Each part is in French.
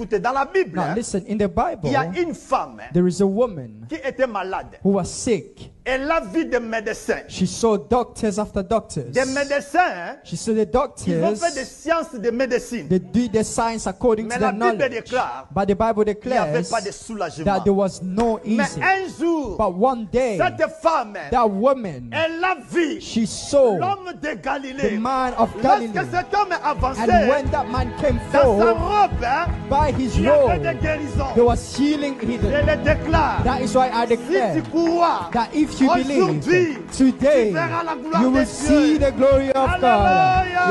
écoutez, dans la Bible, Now listen, in the Bible, il y a une femme there is a woman qui était malade. who was sick. Elle a vu des médecins. She saw doctors after doctors. Des médecins, She saw the ils ont doctors. fait des sciences de médecine. They do the science according Mais to la their Bible knowledge. déclare But the Bible qu'il n'y avait declares pas de soulagement. that there was no Mais easy. un jour, But one day, cette femme, that woman, elle a vu she saw l'homme de the Galilée. man of Galilee. Lorsque cet homme est avancé, And when that man came dans sa forth, robe, by his il y avait des robe, guérisons. there was healing Je hidden. le déclare. That is why I Si declare tu crois, that if you believe, aujourd'hui, today, tu verras la gloire you de will Dieu. see the glory of God. Hallelujah.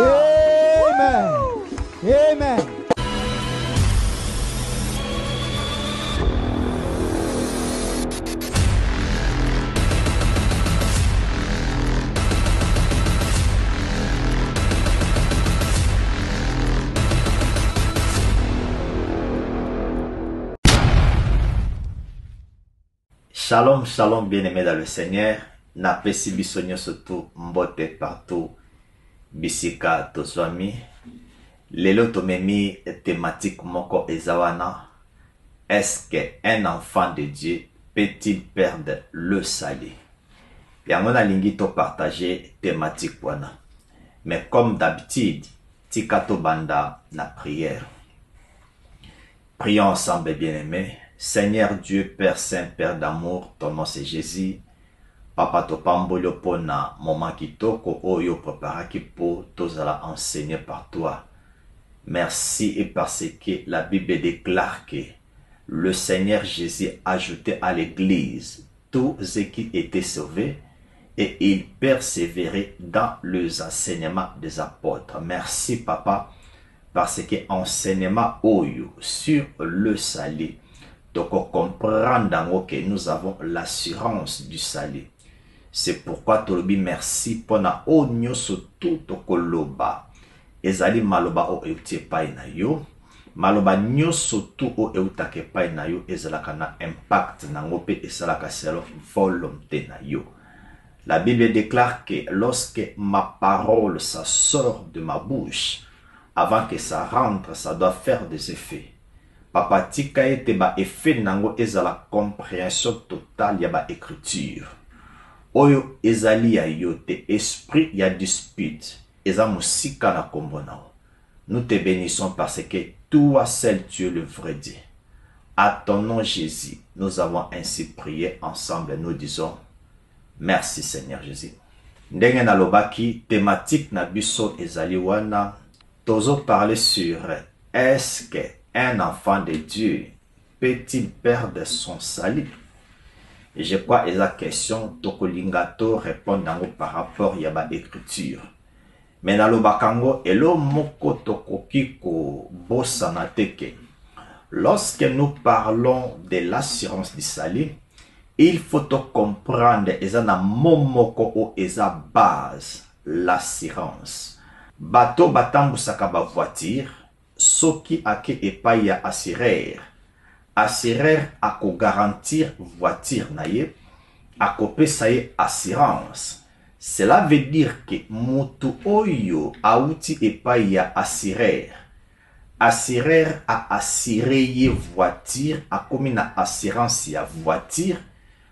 Amen. Amen. Shalom, shalom, bien-aimés dans le Seigneur. Napesi bisonyo surtout mbote partout. Bisika tozwami. Lelo tomemi thématique moko ezawana. Est-ce qu'un enfant de Dieu peut-il perdre le salut? Yango na lingi to partager thématique wana. Mais comme d'habitude, tika to banda na prière. Prions ensemble, bien-aimés. Seigneur Dieu, Père Saint, Père d'amour, ton nom c'est Jésus. Papa to pambolo pona moment kitoko oyo preparaki po tozala enseigné par toi. Merci et parce que la Bible déclare que le Seigneur Jésus a ajouté à l'église tous ceux qui étaient sauvés et il persévérait dans les enseignements des apôtres. Merci Papa parce que enseignement oyo sur le salut. Donc, on comprend que nous avons l'assurance du salut. C'est pourquoi Tolobi merci pour na onyo surtout koloba. Ezali maloba o eutie pai na yo. Maloba nyo surtout o eutake pai na yo ezalaka na impact na ngope ezalaka selon volonté na yo. La Bible déclare que lorsque ma parole ça sort de ma bouche, avant que ça rentre, ça doit faire des effets. Papa tika ete ba effet nango ezala compréhension totale ya ba écriture. Oyo ezali ya yote esprit ya dispute. Eza musika na kombo nao. Nous te bénissons parce que toi seul tu es le vrai Dieu. À ton nom Jésus, nous avons ainsi prié ensemble. Nous disons merci Seigneur Jésus. Ndenge na lobaki thématique na biso ezali wana. Tozo parler sur est-ce que un enfant de Dieu peut-il perdre son salut? Et je crois que la question tokolingato répond par rapport à la écriture. Mais dans le bakango, elo moko tokokiko bosanateke. Lorsque nous parlons de l'assurance du salut, il faut comprendre ezana momoko o eza base l'assurance. Bato batambu sakaba voiture. Soki ake epai ya assureur. Assureur ako garantir voiture na ye, ako pesa ye assurance. Cela veut dire que mutu oyo auti epai ya assureur. Assureur a assuré ye voiture, akomi na assurance ya voiture.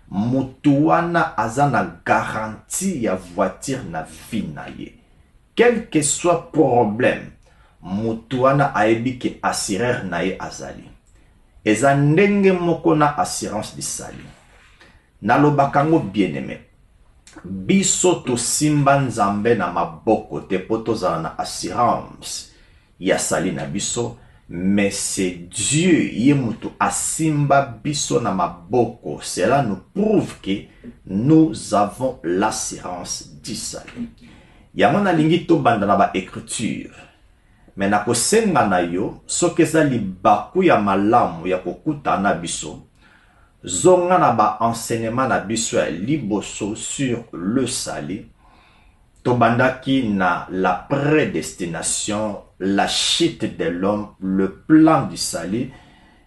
Mutu wana azana garantie ya voiture na vie na ye. Quel que soit problème, mutuana aebi ke assureur na ye azali. Eza ndenge moko na assurance di sali. Nalobakango bien-aimé. Biso to simba nzambe na maboko te poto zala na assurance ya sali na biso. Mais c'est Dieu ye mutu asimba biso na maboko. Cela nous prouve que nous avons l'assurance du salut. Yamona lingi to banda na ba écriture. Mais na kosenga na yo, soki ezali baku ya malamu ya kokuta na biso, zonga na ba enseignement na biso ya liboso sur le salut, tobandaki na la prédestination, la chute de l'homme, le plan du salut.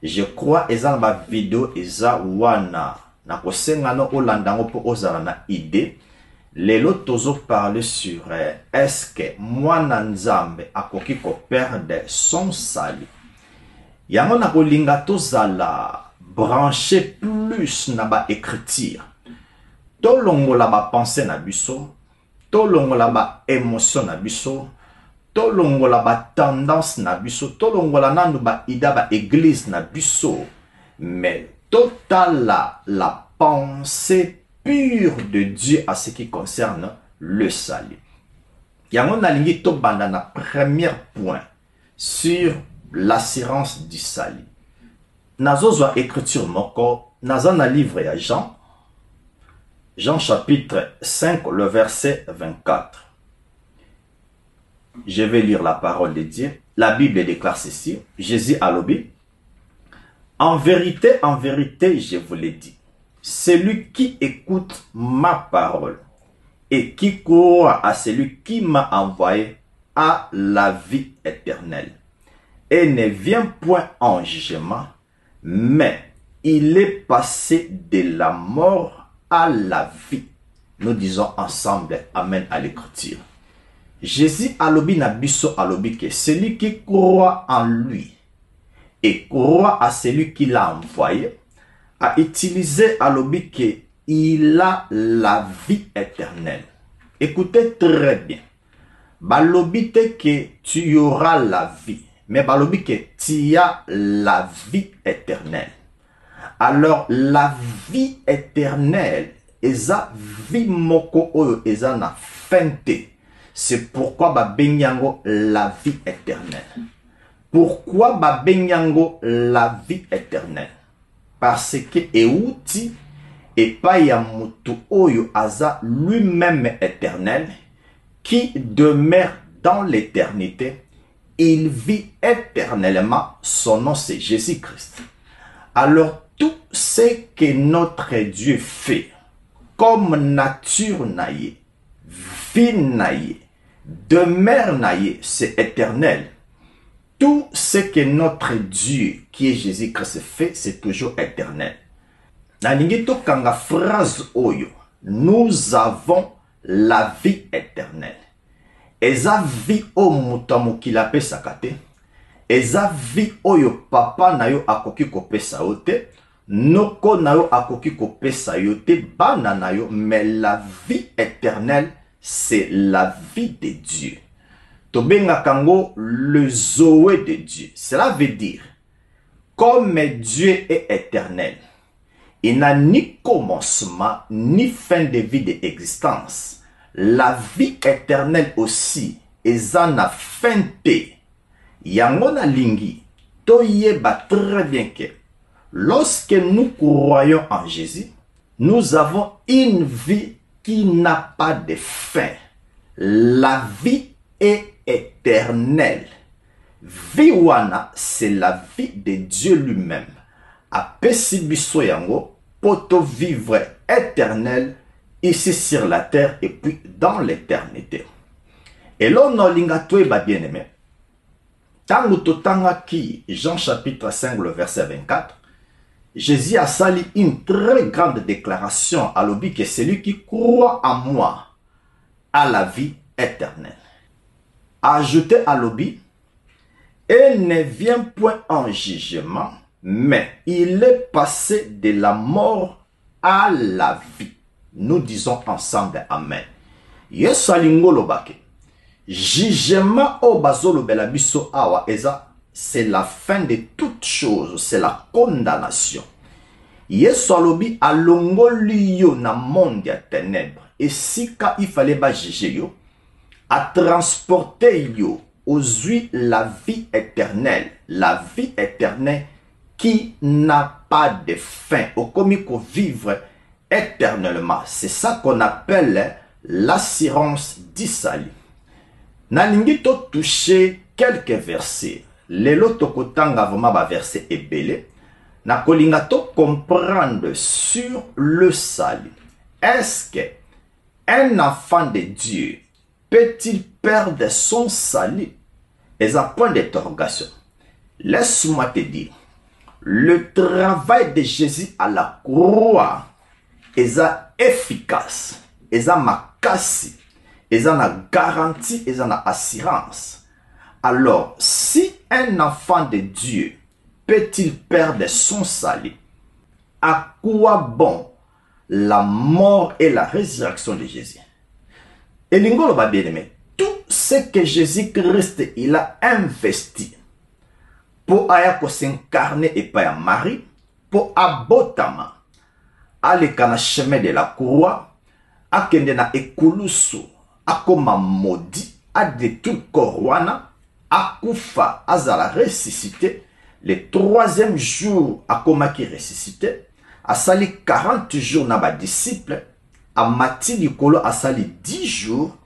Je crois eza na ba vidéo eza wana na kosenga no olandango po ozala na idée. Lelo tozo parler sur est-ce que mwana nzambe akoki ko perdre son salut. Yango na kolinga tozala branché plus na ba écriture. Tolongola ba pensée na biso, tolongola ba émotion na biso, tolongola ba tendance na biso, tolongola nanu ba ida ba église na biso, mais total la pensée pure de Dieu à ce qui concerne le salut. Yango nalingi to banda na premier point sur l'assurance du salut. Nazozwa écriture moko, nazana livre ya Jean, Jean chapitre 5, le verset 24. Je vais lire la parole de Dieu. La Bible déclare ceci. Jésus a l'obé. En vérité, je vous l'ai dit. Celui qui écoute ma parole et qui croit à celui qui m'a envoyé a la vie éternelle. Et ne vient point en jugement, mais il est passé de la mort à la vie. Nous disons ensemble Amen à l'écriture. Jésus alobi na biso alobi que celui qui croit en lui et croit à celui qui l'a envoyé a utilisé alobi que il a la vie éternelle. Écoutez très bien. Balobi te que tu auras la vie, mais balobi que tu as la vie éternelle. Alors la vie éternelle, eza vie moko oyo eza na fente. C'est pourquoi ba benyango la vie éternelle. Pourquoi ba benyango la vie éternelle? Parce que euti et pas ya mutu oyo aza lui-même éternel qui demeure dans l'éternité. Il vit éternellement. Son nom c'est Jésus-Christ. Alors tout ce que notre Dieu fait comme nature naïe, vie naïe, demeure naïe, c'est éternel. Tout ce que notre Dieu, qui est Jésus-Christ, fait, c'est toujours éternel. Nalingi to kanga phrase oyo, nous avons la vie éternelle. Eza vie o mutamuki la pe sakate. Eza vie oyo papa na yo akoki kopesa ote. Noko na yo akoki kopesa yo te bana na yo, mais la vie éternelle, c'est la vie de Dieu. Tobenga kango le Zoé de Dieu. Cela veut dire, comme Dieu est éternel, il n'a ni commencement, ni fin de vie d'existence. La vie éternelle aussi, ezana fin te. Yangona lingi, toyeba très bien que lorsque nous croyons en Jésus, nous avons une vie qui n'a pas de fin. La vie est éternelle. Viwana, c'est la vie de Dieu lui-même. Apesi biso yango, poto vivre éternel ici sur la terre et puis dans l'éternité. Et là, on a l'ingatoué bien aimé. Tango totanga ki, Jean chapitre 5, le verset 24, Jésus a sali une très grande déclaration à l'obi que celui qui croit en moi a la vie éternelle. Ajoutez à l'obi, et ne vient point en jugement, mais il est passé de la mort à la vie. Nous disons ensemble Amen. Yesu alingolo bake. Jugement au bazolo belabiso awa eza, c'est la fin de toute chose, c'est la condamnation. Yesu alobi alongoli yo na monde ya ténèbres. Et si ka il fallait ba juger yo, a transporter yo aux yeux la vie éternelle qui n'a pas de fin, au comico vivre éternellement. C'est ça qu'on appelle l'assurance du salut. Nalingi to toucher quelques versets. Lelo tokotanga vraiment ba verset ebele. Na kolinga to comprendre sur le salut. Est-ce que un enfant de Dieu peut-il perdre son salut? Et un point d'interrogation. Laisse-moi te dire, le travail de Jésus à la croix est efficace, est makasi, est une garantie, est une assurance. Alors, si un enfant de Dieu peut-il perdre son salut? À quoi bon la mort et la résurrection de Jésus? Et l'ingolo va bien aimé, tout ce que Jésus-Christ il a investi pour s'incarner et pas à Marie, pour abotama, aller dans le chemin de la croix, à kende na ekulusu, à koma maudit, à détruire Corwana, à Koufa, à la ressuscité, le 3e jour, à koma qui ressuscité, à sali 40 jours na ba disciple, à Mati Nicolo, à sali 10 jours,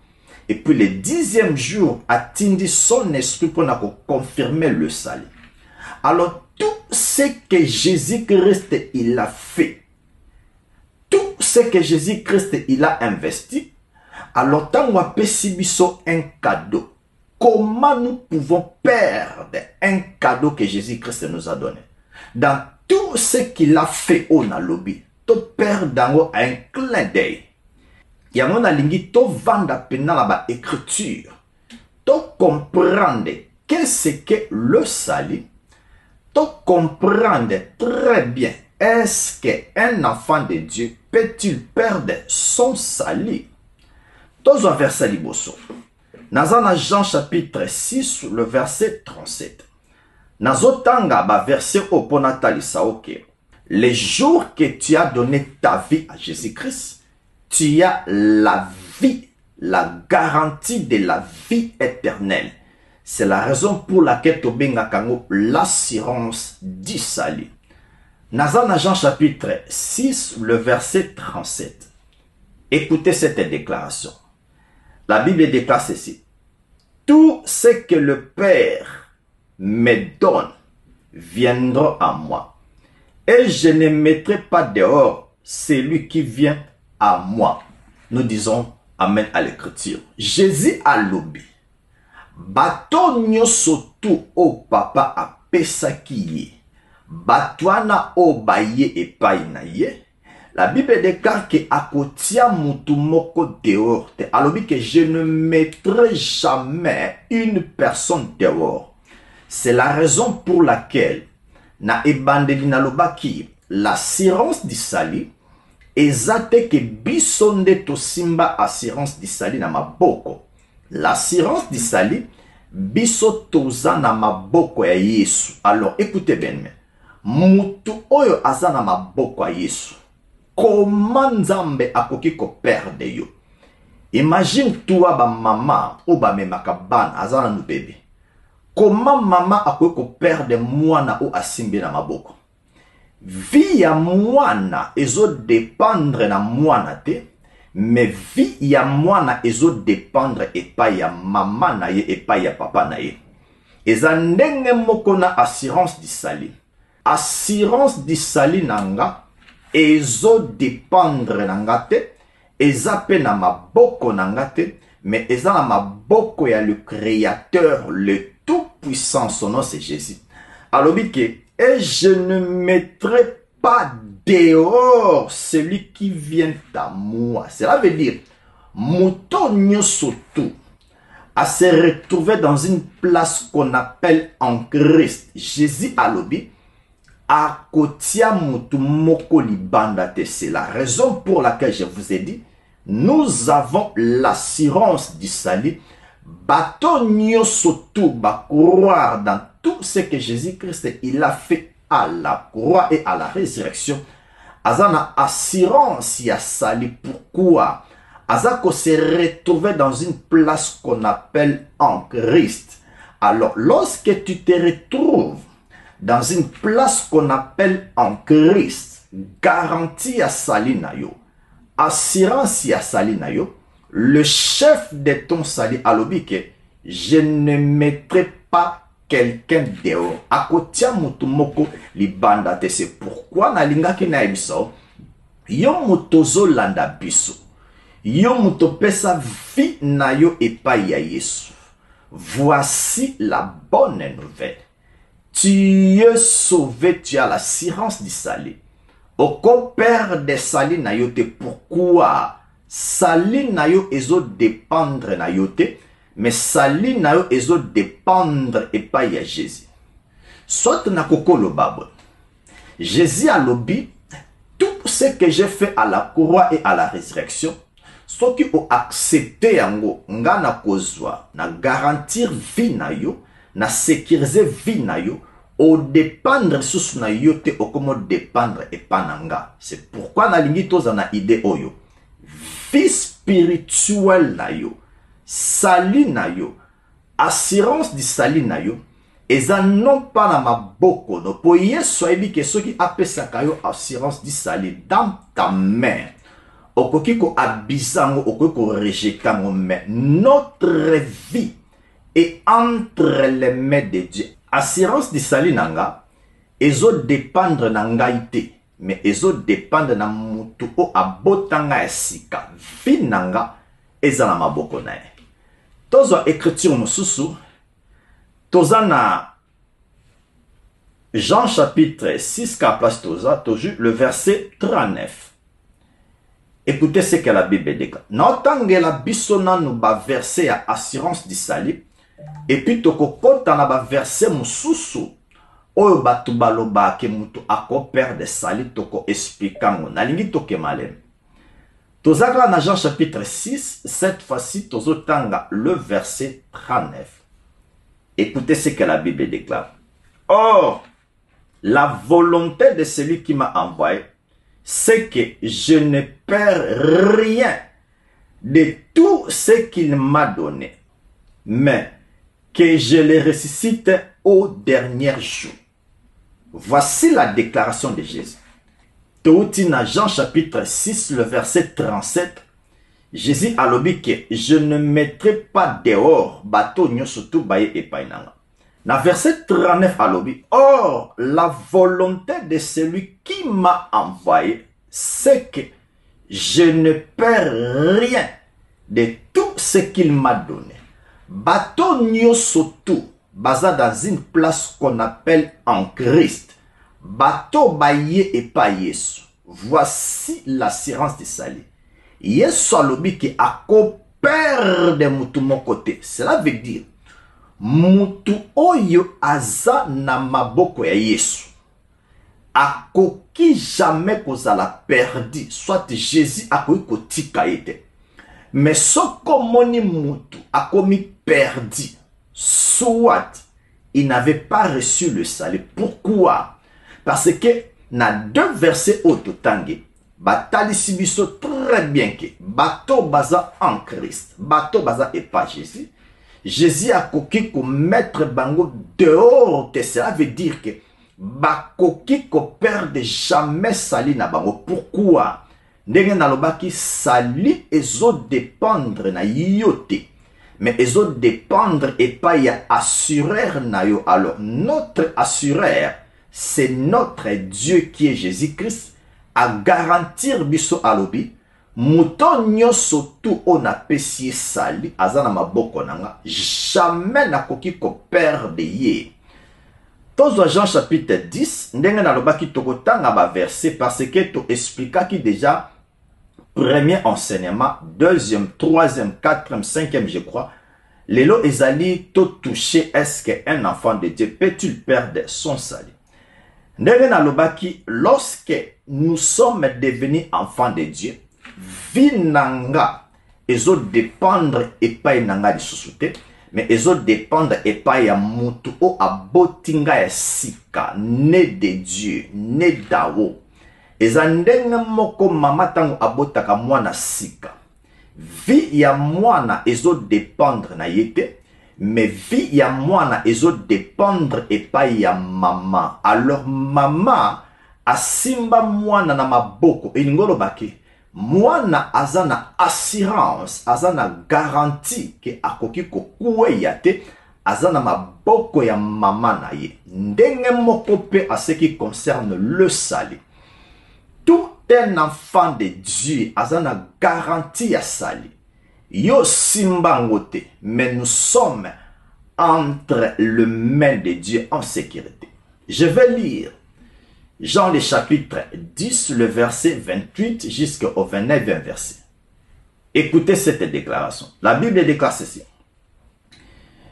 et puis le 10e jour, à tindi son esprit pour confirmer le salut. Alors, tout ce que Jésus-Christ il a fait, tout ce que Jésus-Christ il a investi, alors tant qu'on a un cadeau, comment nous pouvons perdre un cadeau que Jésus-Christ nous a donné? Dans tout ce qu'il a fait au Nalobi, tu perds dans un clin d'œil. Il y a mon alingi, tu vends pendant la écriture, tu comprendre qu'est-ce que le salut. Tu comprends très bien, est-ce qu'un enfant de Dieu peut-il perdre son salut? Dans un verset liboso. Dans Jean chapitre 6, le verset 37. Nazotanga ba verset au ponatali saoke. Les jours que tu as donné ta vie à Jésus-Christ, tu as la vie, la garantie de la vie éternelle. C'est la raison pour laquelle tu as l'assurance du salut. Dans Jean chapitre 6, le verset 37. Écoutez cette déclaration. La Bible déclare ceci. Tout ce que le Père me donne viendra à moi. Et je ne mettrai pas dehors celui qui vient à moi. Nous disons Amen à l'écriture. Jésus a l'oubli. Bato nyoso tu o papa a pesa kiye. Batwana o baye e painaye. La Bible déclare que akotia mutu moko dehors. Alors que je ne mettrai jamais une personne dehors. C'est la raison pour laquelle na ebandeli na lobaki l'assurance du salut ezate ke bisonde to simba assurance du salut na maboko. L'assurance du salut, biso toza na maboko ya Yesu. Alors, écoutez bien, mutu oyo aza na maboko ya Yesu. Comment Nzambe akoki ko perdre yo? Imagine toi ba mama ou ba memaka ban aza na nou bébé. Comment mama akoki ko perdre mwana ou asimbi na maboko? Vie ya mwana ezo dépendre na mwana te. Mais vie ya mwana ezo dépendre epa ya mama na ye epa ya papa na ye. Eza ndenge moko na assurance du salut. Assurance du salut nanga ezo dépendre nanga te. Eza pe na maboko nanga te. Mais eza na maboko ya le créateur, le tout puissant, son nom c'est Jésus. Alors que et je ne mettrai pas dehors celui qui vient à moi. Cela veut dire, mouton surtout à se retrouver dans une place qu'on appelle en Christ. Jésus a l'obi, à kotia moutou moko libandate. C'est la raison pour laquelle je vous ai dit, nous avons l'assurance du salut. Baton surtout va croire dans tout ce que Jésus-Christ il a fait à la croix et à la résurrection. Azana assurance ya sali. Pourquoi? Azako se retrouver dans une place qu'on appelle en Christ. Alors lorsque tu te retrouves dans une place qu'on appelle en Christ, garantie ya sali na yo, assurance ya sali na yo, le chef de ton salut a l'obi que je ne mettrai pas quelqu'un dehors. Akotia mutu moko libandate. C'est pourquoi na lingaki na ebiso yo mutozo landa biso. Yo muto pesa vie na yo epai ya Yesu. Voici la bonne nouvelle. Tu es sauvé, tu as l'assurance du salut. Au compère de salut na yo te. Pourquoi? Salut na yo ezo dépendre na yo te. Mais salut na yo ezo dépendre epai ya Jésus. soit na kokolo babwe. Jésus a lobby, tout ce que j'ai fait à la croix et à la résurrection, ceux qui ont accepté yango, nga na kozwa, na garantir vie na yo, na sécuriser vie na yo, au dépendre sous na yo te okomo dépendre et pananga. C'est pourquoi na lingi toza na idée oyo. Vie spirituelle na yo, sali na yo, assurance du sali na yo, eza non pas na maboko no po yeso ebi ke soki apesaka yo assurance du sali dans ta main. Okoki ko abizango, okoki ko rejetango, mais notre vie est entre les mains de Dieu. Assurance du sali nanga, ezo dépendre na ngai te, mais ezo dépendre na mutu o abotanga esika. Vie nanga, eza na maboko na ye. Tozo écriture mosusu, toza na Jean chapitre 6, ka place toza, toju le verset 39. Écoutez ce que la Bible déclare. Notangela bisona no ba verset ya assurance du salut. Et puis toko kota na ba verset mususu oyo batu baloba ke mutu ako perdre salut toko expliquango. Nalingi toke malem. Tozakla na Jean chapitre 6, cette fois-ci tozotanga le verset 39. Écoutez ce que la Bible déclare. Or, la volonté de celui qui m'a envoyé, c'est que je ne perds rien de tout ce qu'il m'a donné, mais que je le ressuscite au dernier jour. Voici la déclaration de Jésus. Théotina Jean chapitre 6, le verset 37. Jésus a lobi que je ne mettrai pas dehors bateau nyosotu baye et painanga. Na verset 39 a lobi, or la volonté de celui qui m'a envoyé, c'est que je ne perds rien de tout ce qu'il m'a donné. Bateau nyosotu baza dans une place qu'on appelle en Christ. Bateau baye et pas Yesu. Voici l'assurance du salut. Yesu alobi ki ako perde mutu mon côté. Cela veut dire mutu oyo aza na maboko ya Yesu. Akoki jamais kozala perdu. Soit Jésus akoki kotika ete. Mais soko moni mutu akomi perdu. Soit il n'avait pas reçu le salut. Pourquoi? Parce que na deux versets autotangi, batali sibiso très bien que bateau baza en Christ, bateau baza et pas Jésus. Jésus a koki ko mettre bango dehors de cela veut dire que bakoki ko perde jamais sali na bango. Pourquoi? Ndenge na lobaki sali ezo dépendre na yote. Mais ezo dépendre et pas ya assureur na yo. Alors notre assureur, c'est notre Dieu qui est Jésus-Christ à garantir biso alobi mouton nyoso tout on a pesi sali azana maboko nanga jamais na koki ko perdre ye. Tozo Jean chapitre 10 ndenge na lobaki tokotanga ba verset parce que to explica qui déjà premier enseignement, deuxième, troisième, quatrième, cinquième je crois. Lelo ezali to toucher est-ce qu'un enfant de Dieu peut-il perdre son salut? Ndenge na lobaki, lorsque nous sommes devenus enfants de Dieu, vie nanga ezo dépendre et pas nanga di susute, mais ezo dépendre et pas ya mutu o abotinga ya sika, né de Dieu, né dawo. Eza ndenge moko mama tango abotaka mwana sika. Vie ya mwana ezo dépendre na yete. Mais vie ya mwana ezo dépendre et pas ya maman. Alors maman asimba mwana na maboko elingolo bake. Mwana azana assurance, azana garantie que akoki ko kuwe yate azana maboko ya maman na ye. Ndenge moko pe à ce qui concerne le salut. Tout un enfant de Dieu azana garantie ya salut. Yo simbangote, mais nous sommes entre les mains de Dieu en sécurité. Je vais lire Jean le chapitre 10, le verset 28 jusqu'au 29e verset. Écoutez cette déclaration. La Bible déclare ceci.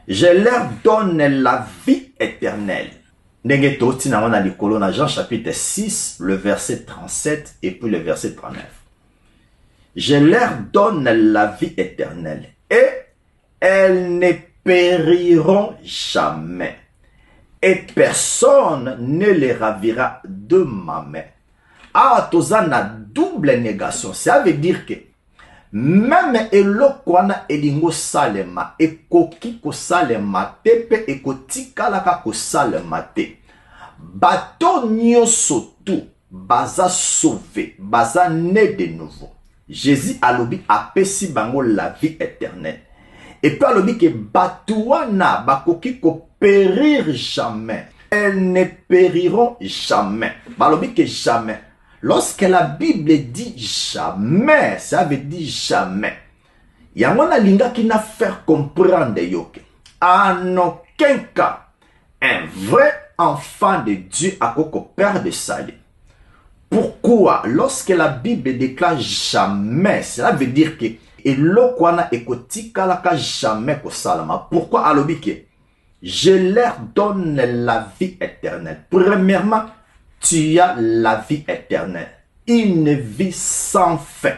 Je leur donne la vie éternelle Ndenge toti na wana likolo na Jean chapitre 6, le verset 37 et puis le verset 39. Je leur donne la vie éternelle et elles ne périront jamais. Et personne ne les ravira de ma main. Ah, tozana double négation. Ça veut dire que même elokwana elingo salema ekoki ko salema tepe ekotikalaka ko salema te. Bato nyoso tout baza sauvé, baza né de nouveau. Jésus alobi apesi bango la vie éternelle. Et puis alobi que batouana bakoki ko périr jamais. Elles ne périront jamais. Balobi que jamais. Lorsque la Bible dit jamais, ça veut dire jamais. Yangona linga qui n'a faire comprendre yoke. En aucun cas, un vrai enfant de Dieu a koko père de salut. Pourquoi? Lorsque la Bible déclare jamais, cela veut dire que elokwana ekotika laka jamais ko salama. Pourquoi alobi que je leur donne la vie éternelle. Premièrement, tu as la vie éternelle. Une vie sans fin.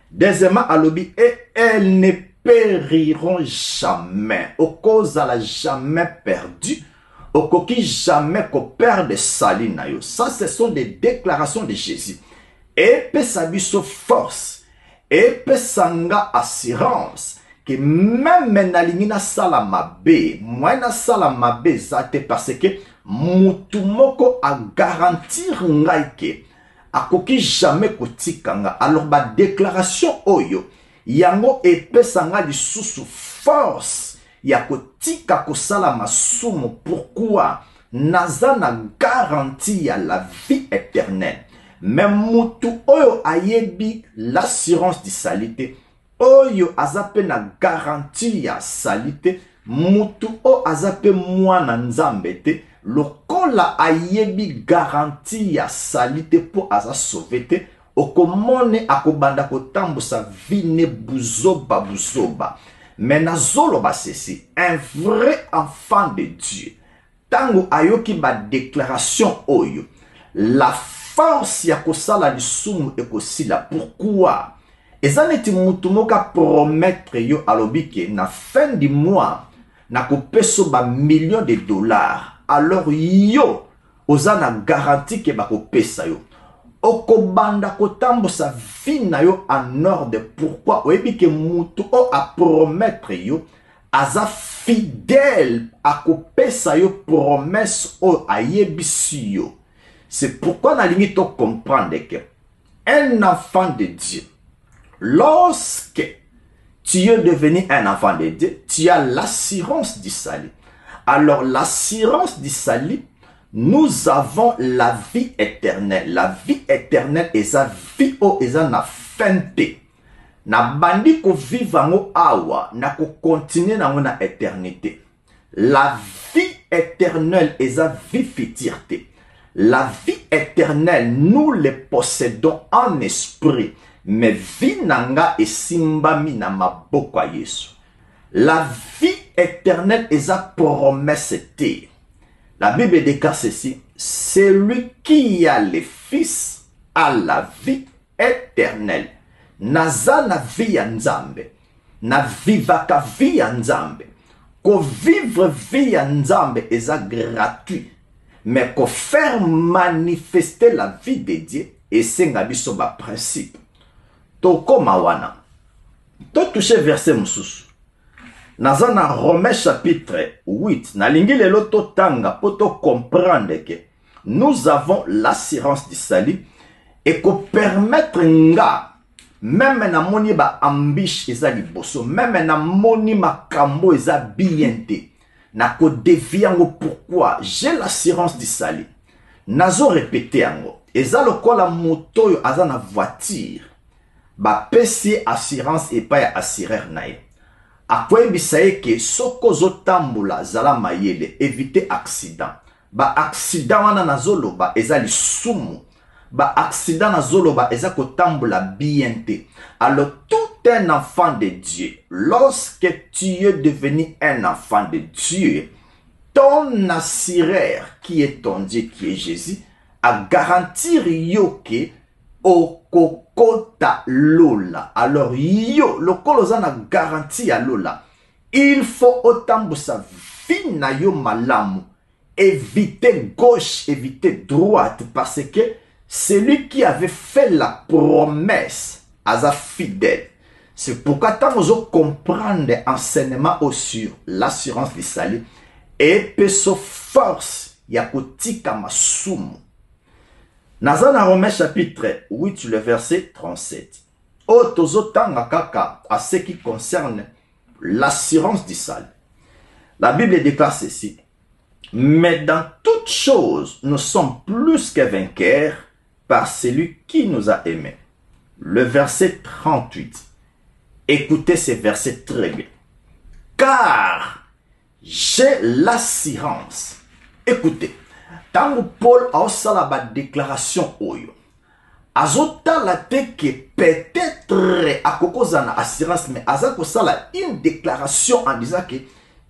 Deuxièmement, alobi, et elles ne périront jamais. Au cause à la jamais perdu. Au coquille jamais qu'on perde salut. Ça, ce sont des déclarations de Jésus. Et peut s'abuser force. Et peut sanga assurance. Que même na salamabe, moi na salamabe zate parce que mutumoko a garantir ngaike a koki jamais kotikanga. Alors ba déclaration oyo yango epesanga lisusu force ya kotika kosala masumu. Pourquoi? Naza na garantie ya la vie éternelle. Même mutu oyo ayebi l'assurance du salut. Oyo azape na garantie ya salite, mutu o azape mwana nzambe te, lokola ayebi garantie ya salite po aza sauvé te, okomone akobanda kotambusa vine buzoba buzoba. Mais nazoloba ceci, un vrai enfant de Dieu, tango ayoki ba déclaration oyo, la force ya kosala lisumu ekosila. Pourquoi? Et ça n'est pas promettre yo alobi que na fin du mois na kopeso ba millions de dollars. Alors yo oza na garantie que ba kopesa yo. Okobanda kotambosa vie na yo en ordre. Pourquoi? Oyebi que mutu o a promettre yo aza fidèle a kopesa yo promesse o ayebisi yo. C'est pourquoi na lingi to comprendre que un enfant de Dieu, lorsque tu es devenu un enfant de Dieu, tu as l'assurance du salut. Alors l'assurance du salut, nous avons la vie éternelle. La vie éternelle est sa vie au eza na fente. Na bandi ko vivango awa, na ko continuer na na éternité. La vie éternelle est sa vie futurité. La vie éternelle, nous les possédons en esprit. Mais vie nanga et simbami na maboko a Yesu. La vie éternelle est sa promesse. La Bible déclare ceci. Celui qui a le Fils a la vie éternelle. Naza na vie ya nzambe. Na vivaka vie ya nzambe. Ko vivre vie ya nzambe est gratuit. Mais ko faire manifester la vie de Dieu et c'est ngabiso ba principe. Toko mawana. To touche verset mususu. Nazana Romains chapitre 8. Na lingi lelo to tanga poto comprendre que nous avons l'assurance du salut et ko permettre nga même na moni ba ambish eza liboso, même na moni makambo eza biente. Na ko deviango pourquoi j'ai l'assurance du salut. Nazo répéter yango. Eza lokola moto yo aza na voiture. Ba pesi assurance et pas assureur nae. Akwe bisaye ke soko zotambula zala mayele éviter accident. Ba accident wana nazoloba eza lisumu. Ba accident nazoloba eza kotambula biente. Alors tout un enfant de Dieu, lorsque tu es devenu un enfant de Dieu, to ton assureur, qui est ton Dieu, qui est Jésus, à garantir yo ke okokota lola. Alors yo, le koloza na garantie à lola. Il faut otambusa vie na yo malamu. Éviter gauche, éviter droite, parce que celui qui avait fait la promesse à fidèle. C'est pourquoi tant vous comprendre enseignement sur l'assurance du salut et peso force yakotika masumu. Nazana Romains chapitre 8 le verset 37. Otozotanga kaka à ce qui concerne l'assurance du salut. La Bible déclare ceci. Mais dans toutes choses, nous sommes plus que vainqueurs par celui qui nous a aimés. Le verset 38. Écoutez ces versets très bien. Car j'ai l'assurance. Écoutez. Tant Paul a aussi la déclaration oyo. Azota la te que peut-être à kokozana assurance, mais azako sala une déclaration en disant que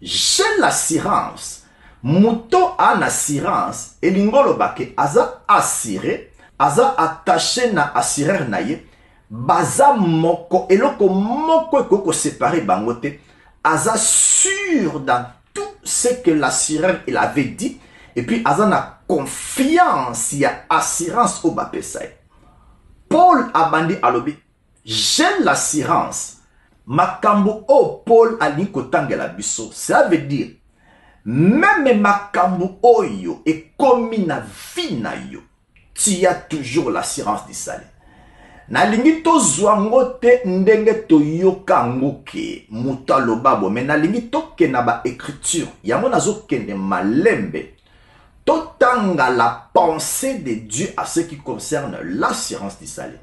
j'ai l'assurance. Mouton a une assurance. Et l'ingolo bake aza assuré, aza attaché na assureur naye. Baza moko eloko moko koko séparé bangote. Aza sûr dans tout ce que l'assureur il avait dit. Et puis aza na confiance, il y a assurance au bapesai. Paul a bandi alobi, j'ai l'assurance. Makambo o Paul a nikotangela biso. Ça veut dire même makambo oyo et comme na vie na yo, tu as toujours l'assurance du salut. Na lingi to zwango te ndenge to yokango ke mutalo babo, mais na lingi to ke na ba écriture. Yango nazo kende malembe. Totanga la pensée de Dieu à ce qui concerne l'assurance du salut.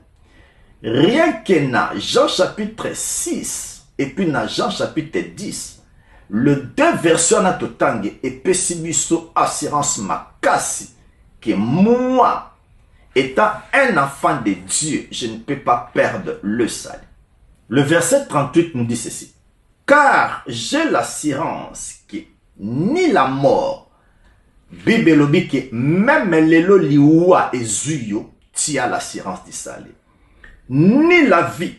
Rien que na Jean chapitre 6 et puis na Jean chapitre 10. Le deux versions na totange et pessibiso assurance makasi que moi, étant un enfant de Dieu, je ne peux pas perdre le salut. Le verset 38 nous dit ceci. Car j'ai l'assurance que ni la mort, Bible dit que même les loliwa et zuyo, tu as l'assurance du salut. Ni la vie,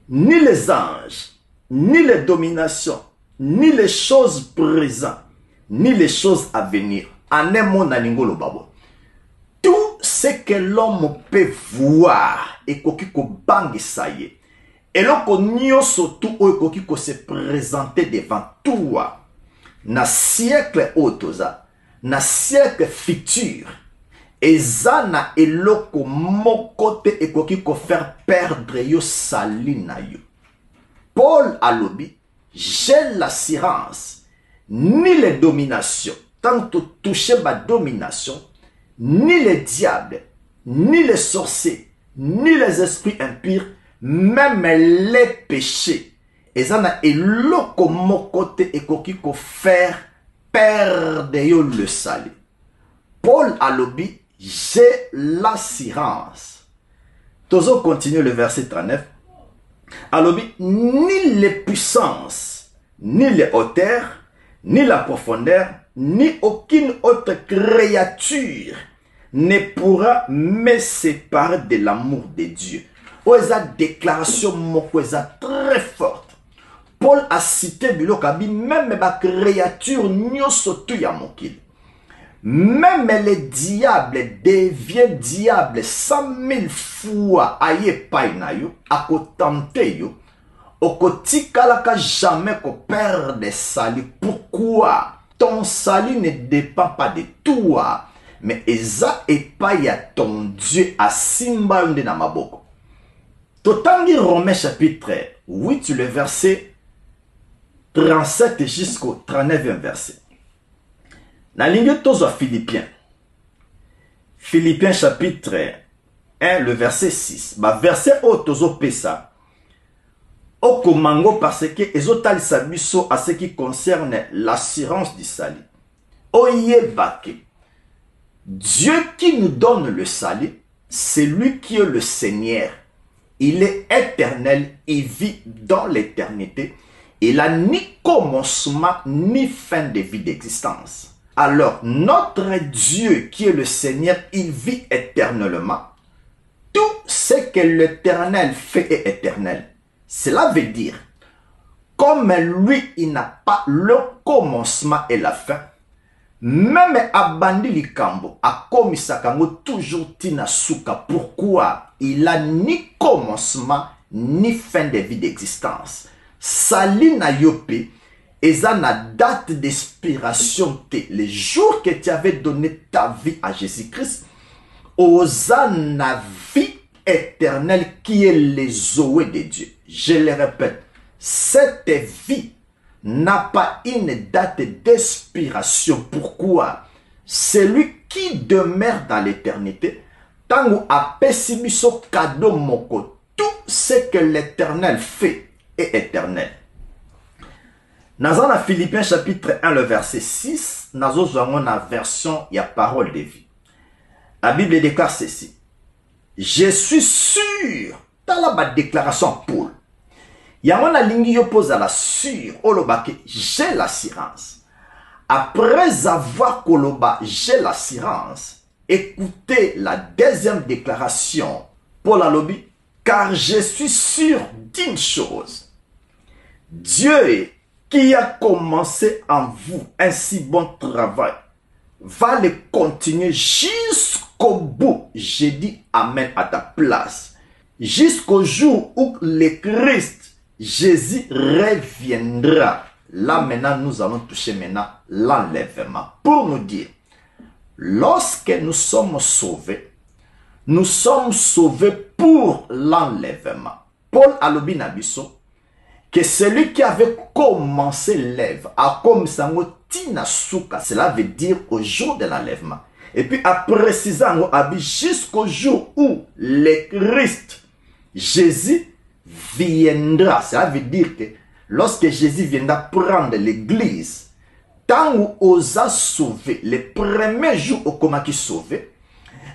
ni les anges, ni les dominations, ni les choses présentes, ni les choses à venir. En un mot, nalingolo babo. Tout ce que l'homme peut voir et kokiko bangi saye. Et l'on nyoso tout ou kokiko se présenter devant toi. Na siècle otoza, na siècle futur. Et zana eloko mokote et kokiko faire perdre yo salina yo. Paul alobi. J'ai l'assurance, ni les dominations, tant que toucher ma domination, ni les diables, ni les sorciers, ni les esprits impurs, même les péchés. Et ça n'a eloko mokote et kokiko faire perdre le salut. Paul a lobby, j'ai l'assurance. Tozo continue le verset 39. Alors, ni les puissances, ni les hauteurs, ni la profondeur, ni aucune autre créature ne pourra me séparer de l'amour de Dieu. Oza déclaration mokweza très forte. Paul a cité bilokabi même ma créature nyoso tu ya mokili. Même les diables deviennent diables 100 000 fois aye painayo, à kotamte yo, au kotikalaka jamais ko perdre salut. Pourquoi? Ton salut ne dépend pas de toi, mais eza epaya ton Dieu a simba yonde na maboko. Totangi Romains chapitre 8, le verset 37 jusqu'au 39e verset. Na ligne tozo Philippiens. Philippiens chapitre 1, le verset 6. Ba verset o tozo pesa. O komango parce que ezotalisa biso à ce qui concerne l'assurance du salut. Oyebake. Dieu qui nous donne le salut, c'est lui qui est le Seigneur. Il est éternel, il vit dans l'éternité. Il n'a ni commencement ni fin de vie d'existence. Alors, notre Dieu qui est le Seigneur, il vit éternellement. Tout ce que l'Éternel fait est éternel. Cela veut dire, comme lui, il n'a pas le commencement et la fin, même Abandi Likambo a commis Sakango toujours Tina Souka. Pourquoi? Il a ni commencement ni fin de vie d'existence. Salina Yope, et a date d'expiration. Les jours que tu avais donné ta vie à Jésus-Christ, Osana vie éternelle qui est les Zoé de Dieu. Je le répète, cette vie n'a pas une date d'expiration. Pourquoi? Celui qui demeure dans l'éternité, tant ou a pessimisé cadeau moko, tout ce que l'Éternel fait est éternel. Dans la Philippiens chapitre 1, le verset 6, nous avons la version, il y a parole de vie. La Bible déclare ceci. Je suis sûr, dans la déclaration Paul, il y a une ligne qui oppose à la sûre, j'ai l'assurance. Après avoir koloba, j'ai l'assurance. Écoutez la deuxième déclaration, Paul a lobby, car je suis sûr d'une chose. Dieu qui a commencé en vous un si bon travail va le continuer jusqu'au bout. J'ai dit Amen à ta place. Jusqu'au jour où le Christ, Jésus reviendra. Là maintenant, nous allons toucher maintenant l'enlèvement. Pour nous dire, lorsque nous sommes sauvés pour l'enlèvement. Paul Alobi Nabiso, que celui qui avait commencé l'œuvre a commencé Tina Souka, cela veut dire au jour de l'enlèvement. Et puis après précisant jusqu'au jour où le Christ, Jésus, viendra. Cela veut dire que lorsque Jésus viendra prendre l'église, tant où osa sauver, les premiers jours au comment qui sauvé,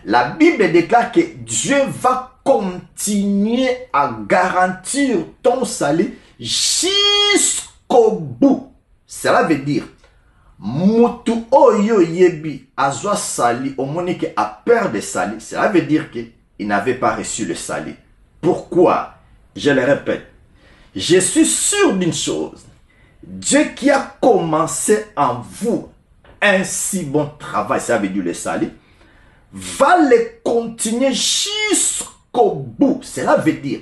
la Bible déclare que Dieu va continuer à garantir ton salut jusqu'au bout. Cela veut dire, Mutu oyo yebi azwa sali, au monique a peur de sali. Cela veut dire qu'il n'avait pas reçu le salut. Pourquoi? Je le répète. Je suis sûr d'une chose. Dieu qui a commencé en vous un si bon travail, ça veut dire le salut, va le continuer jusqu'au bout. Cela veut dire,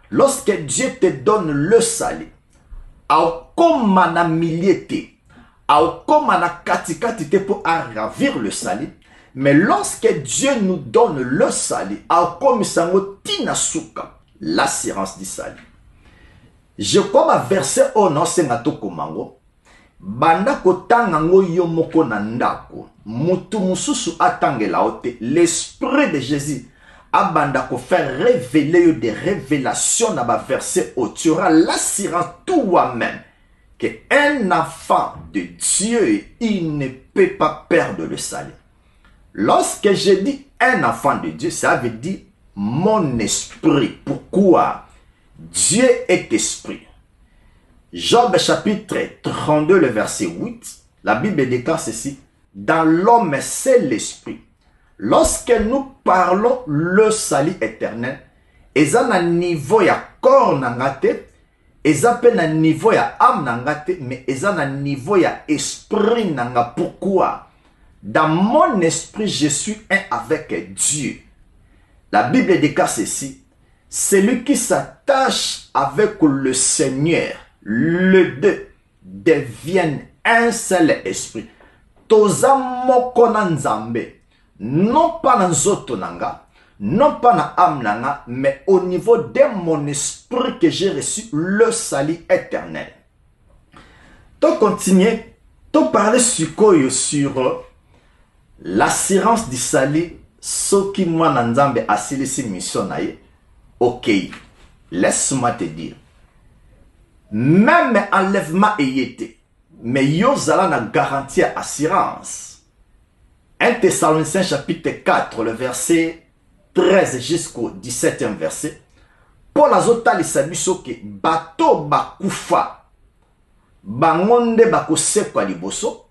lorsque Dieu te donne le salut, comme un millier, comme un katikati pour ravir le salut, mais lorsque Dieu nous donne le salut, comme tina souka, l'assurance du salut. Je comme un verset au nom sengato komango, banda kotangango yomoko nandako, mutu mususu atangela ote, l'esprit de Jésus abanda ko faire révéler des révélations dans ma verset où tu auras l'assurance toi-même que un enfant de Dieu, il ne peut pas perdre le salut. Lorsque je dis un enfant de Dieu, ça veut dire mon esprit. Pourquoi? Dieu est esprit. Job chapitre 32, le verset 8, la Bible déclare ceci. Dans l'homme, c'est l'esprit. Lorsque nous parlons le salut éternel, ils ont un niveau ya corps nangate, ils ont un niveau ya âme nangate, mais ils ont un niveau ya esprit nanga. Pourquoi? Dans mon esprit, je suis un avec Dieu. La Bible déclare ceci. Celui qui s'attache avec le Seigneur, le deux deviennent un seul esprit. Toza moko na nzambe. Non pas dans zotonanga, non pas dans âme nanga, mais au niveau de mon esprit que j'ai reçu le salut éternel. To continuer, to parler sur l'assurance du salut, ce qui moi dans nzambe asilisi mission naye. Ok, laisse-moi te dire, même enlèvement ayete, mais yo zala na garantie assurance. 1 Thessaloniciens chapitre 4, le verset 13 jusqu'au 17e verset. Paul azotali sabiso ke bato bakufa bangonde bakosekwa liboso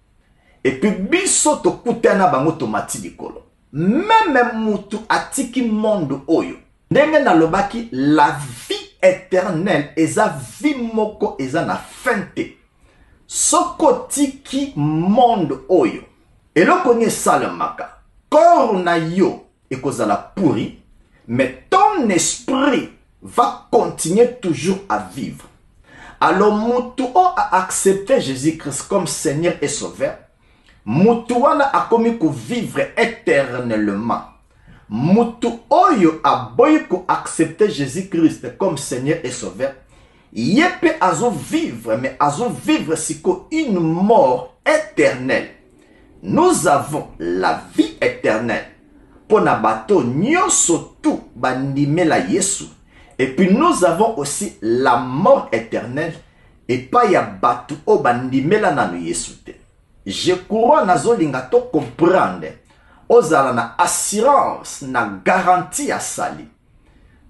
et puis biso tokutana bango tomati likolo. Même mutu atiki monde oyo ndenge nalobaki la vie éternelle eza vie moko eza na fente soko tiki monde oyo eloko ni salemaka corps na yo ekozala pourri mais ton esprit va continuer toujours à vivre. Alors mutu o a accepté Jésus-Christ comme Seigneur et Sauveur. Mutu wana a commis ko vivre éternellement. Mutu oyo a boy ko accepter Jésus-Christ comme Seigneur et Sauveur. Yepe azo vivre, mais azo vivre siko une mort éternelle. Nous avons la vie éternelle. Pona bato nyoso tout bandime la Yesu. Et puis nous avons aussi la mort éternelle. Et pas ya bato o bandime la nanu Yesu te. Je crois nazo lingato comprendre. Ozala na assurance, na garantie à sali.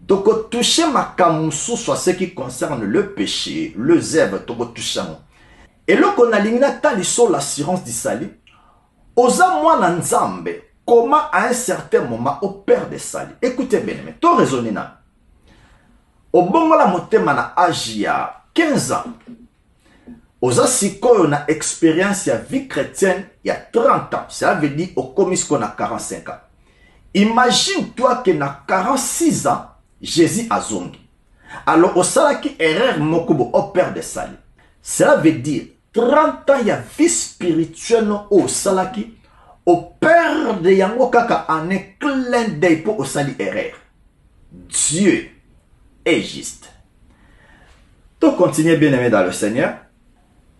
Donc toucher ma kamusu soit ce qui concerne le péché, le zèbre, toko toucher. Et là qu'on a lingna tali sur l'assurance du sali. Oza moi na nzambe. Comment à un certain moment au père de sali. Écoutez bien, mais to raisonner na. Au bon la motema na âge ya 15 ans. Oza sikoyo na expérience ya vie chrétienne il y a 30 ans. Ça veut dire au commis qu'on a 45 ans. Imagine-toi que na 46 ans, Jésus a zongi. Alors au salaki erreur mokubo au père de sali. Cela veut dire 30 ans il y a vie spirituelle au salaki. Au père de yango kaka en un clin d'œil pour au sali erreur. Dieu est juste. Tu continues bien aimé dans le Seigneur.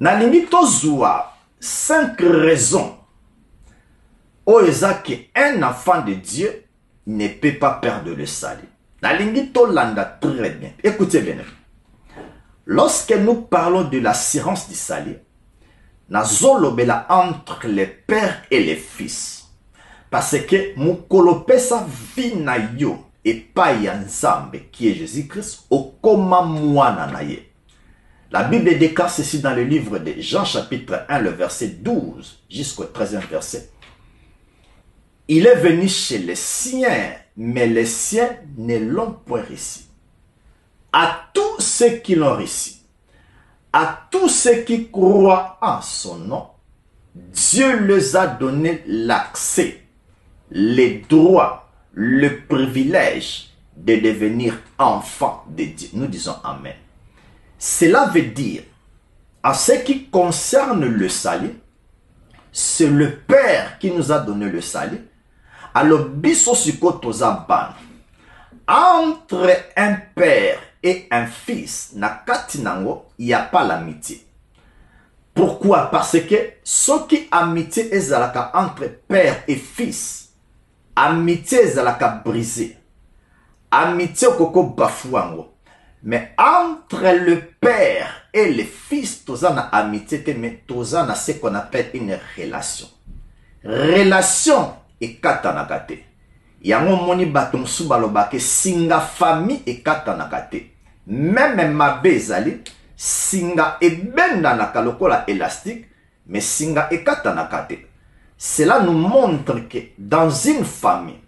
Nalingi tozua 5 raisons. Oeza que un enfant de Dieu ne peut pas perdre le salut. Nalingi tolanda très bien. Écoutez bien. Lorsque nous parlons de l'assurance du salut, nazolobela entre les pères et les fils. Parce que mukolope sa vie na yo et pas yanzambe qui est Jésus-Christ au koma mwana na ye. La Bible déclare ceci dans le livre de Jean chapitre 1, le verset 12 jusqu'au 13e verset. Il est venu chez les siens, mais les siens ne l'ont point reçu. À tous ceux qui l'ont reçu, à tous ceux qui croient en son nom, Dieu leur a donné l'accès, les droits, le privilège de devenir enfants de Dieu. Nous disons Amen. Cela veut dire, en ce qui concerne le salut, c'est le Père qui nous a donné le salut. Alors, biso siko toza ban. Entre un père et un fils, na katinango, il n'y a pas l'amitié. Pourquoi? Parce que ce qui amitié est zalaka entre père et fils, amitié est zalaka brisée. Amitié koko bafouango. Mais entre le père et le fils, toza na amitié, mais toza na ce qu'on appelle une relation. Relation et katanakate. Yango moni baton subalobake singa famille et katanakate. Même ma bezali, singa et benda na kalokola élastique, mais singa et katanakate. Cela nous montre que dans une famille,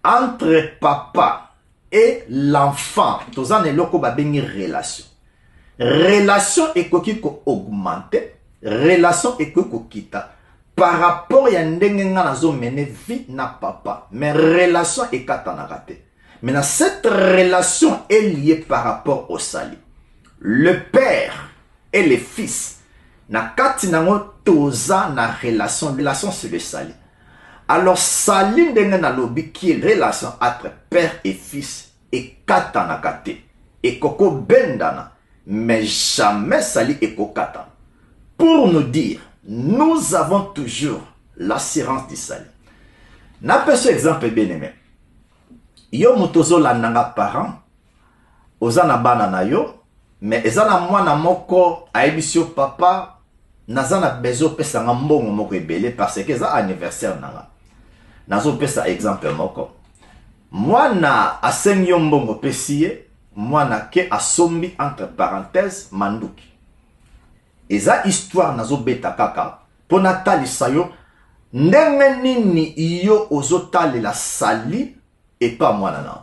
entre papa et l'enfant, tous en eloko ba bengi relation. Relation ekoki ko augmenter, relation ekoki ko kita. Par rapport à ndenge nga nazo mene vie na papa, mais relation ekatanakate. Maintenant cette relation est liée par rapport au salut. Le père et le fils na kati nango toza na relation c'est le salut. Alors, salut ndenge na lobi qui est relation entre père et fils et katanakate. Et koko bendana. Mais jamais salut et kokatan. Pour nous dire, nous avons toujours l'assurance du salut. Na peso exemple bien aimé. Yo motozo la nanga parent. Ozana bana na yo. Mais ezana mwana moko aibisio papa. Nazana bezo pesa nga mbongo moko ebele parce que za anniversaire nanga. Nazo pesa exemple moko. Mwana asengi yo mbongo pesiye. Mwana ke asombi entre parenthèses manduki. eza histoire nazo beta kaka pona talisa yo ndenge nini yo ozotalela sali epa mwana na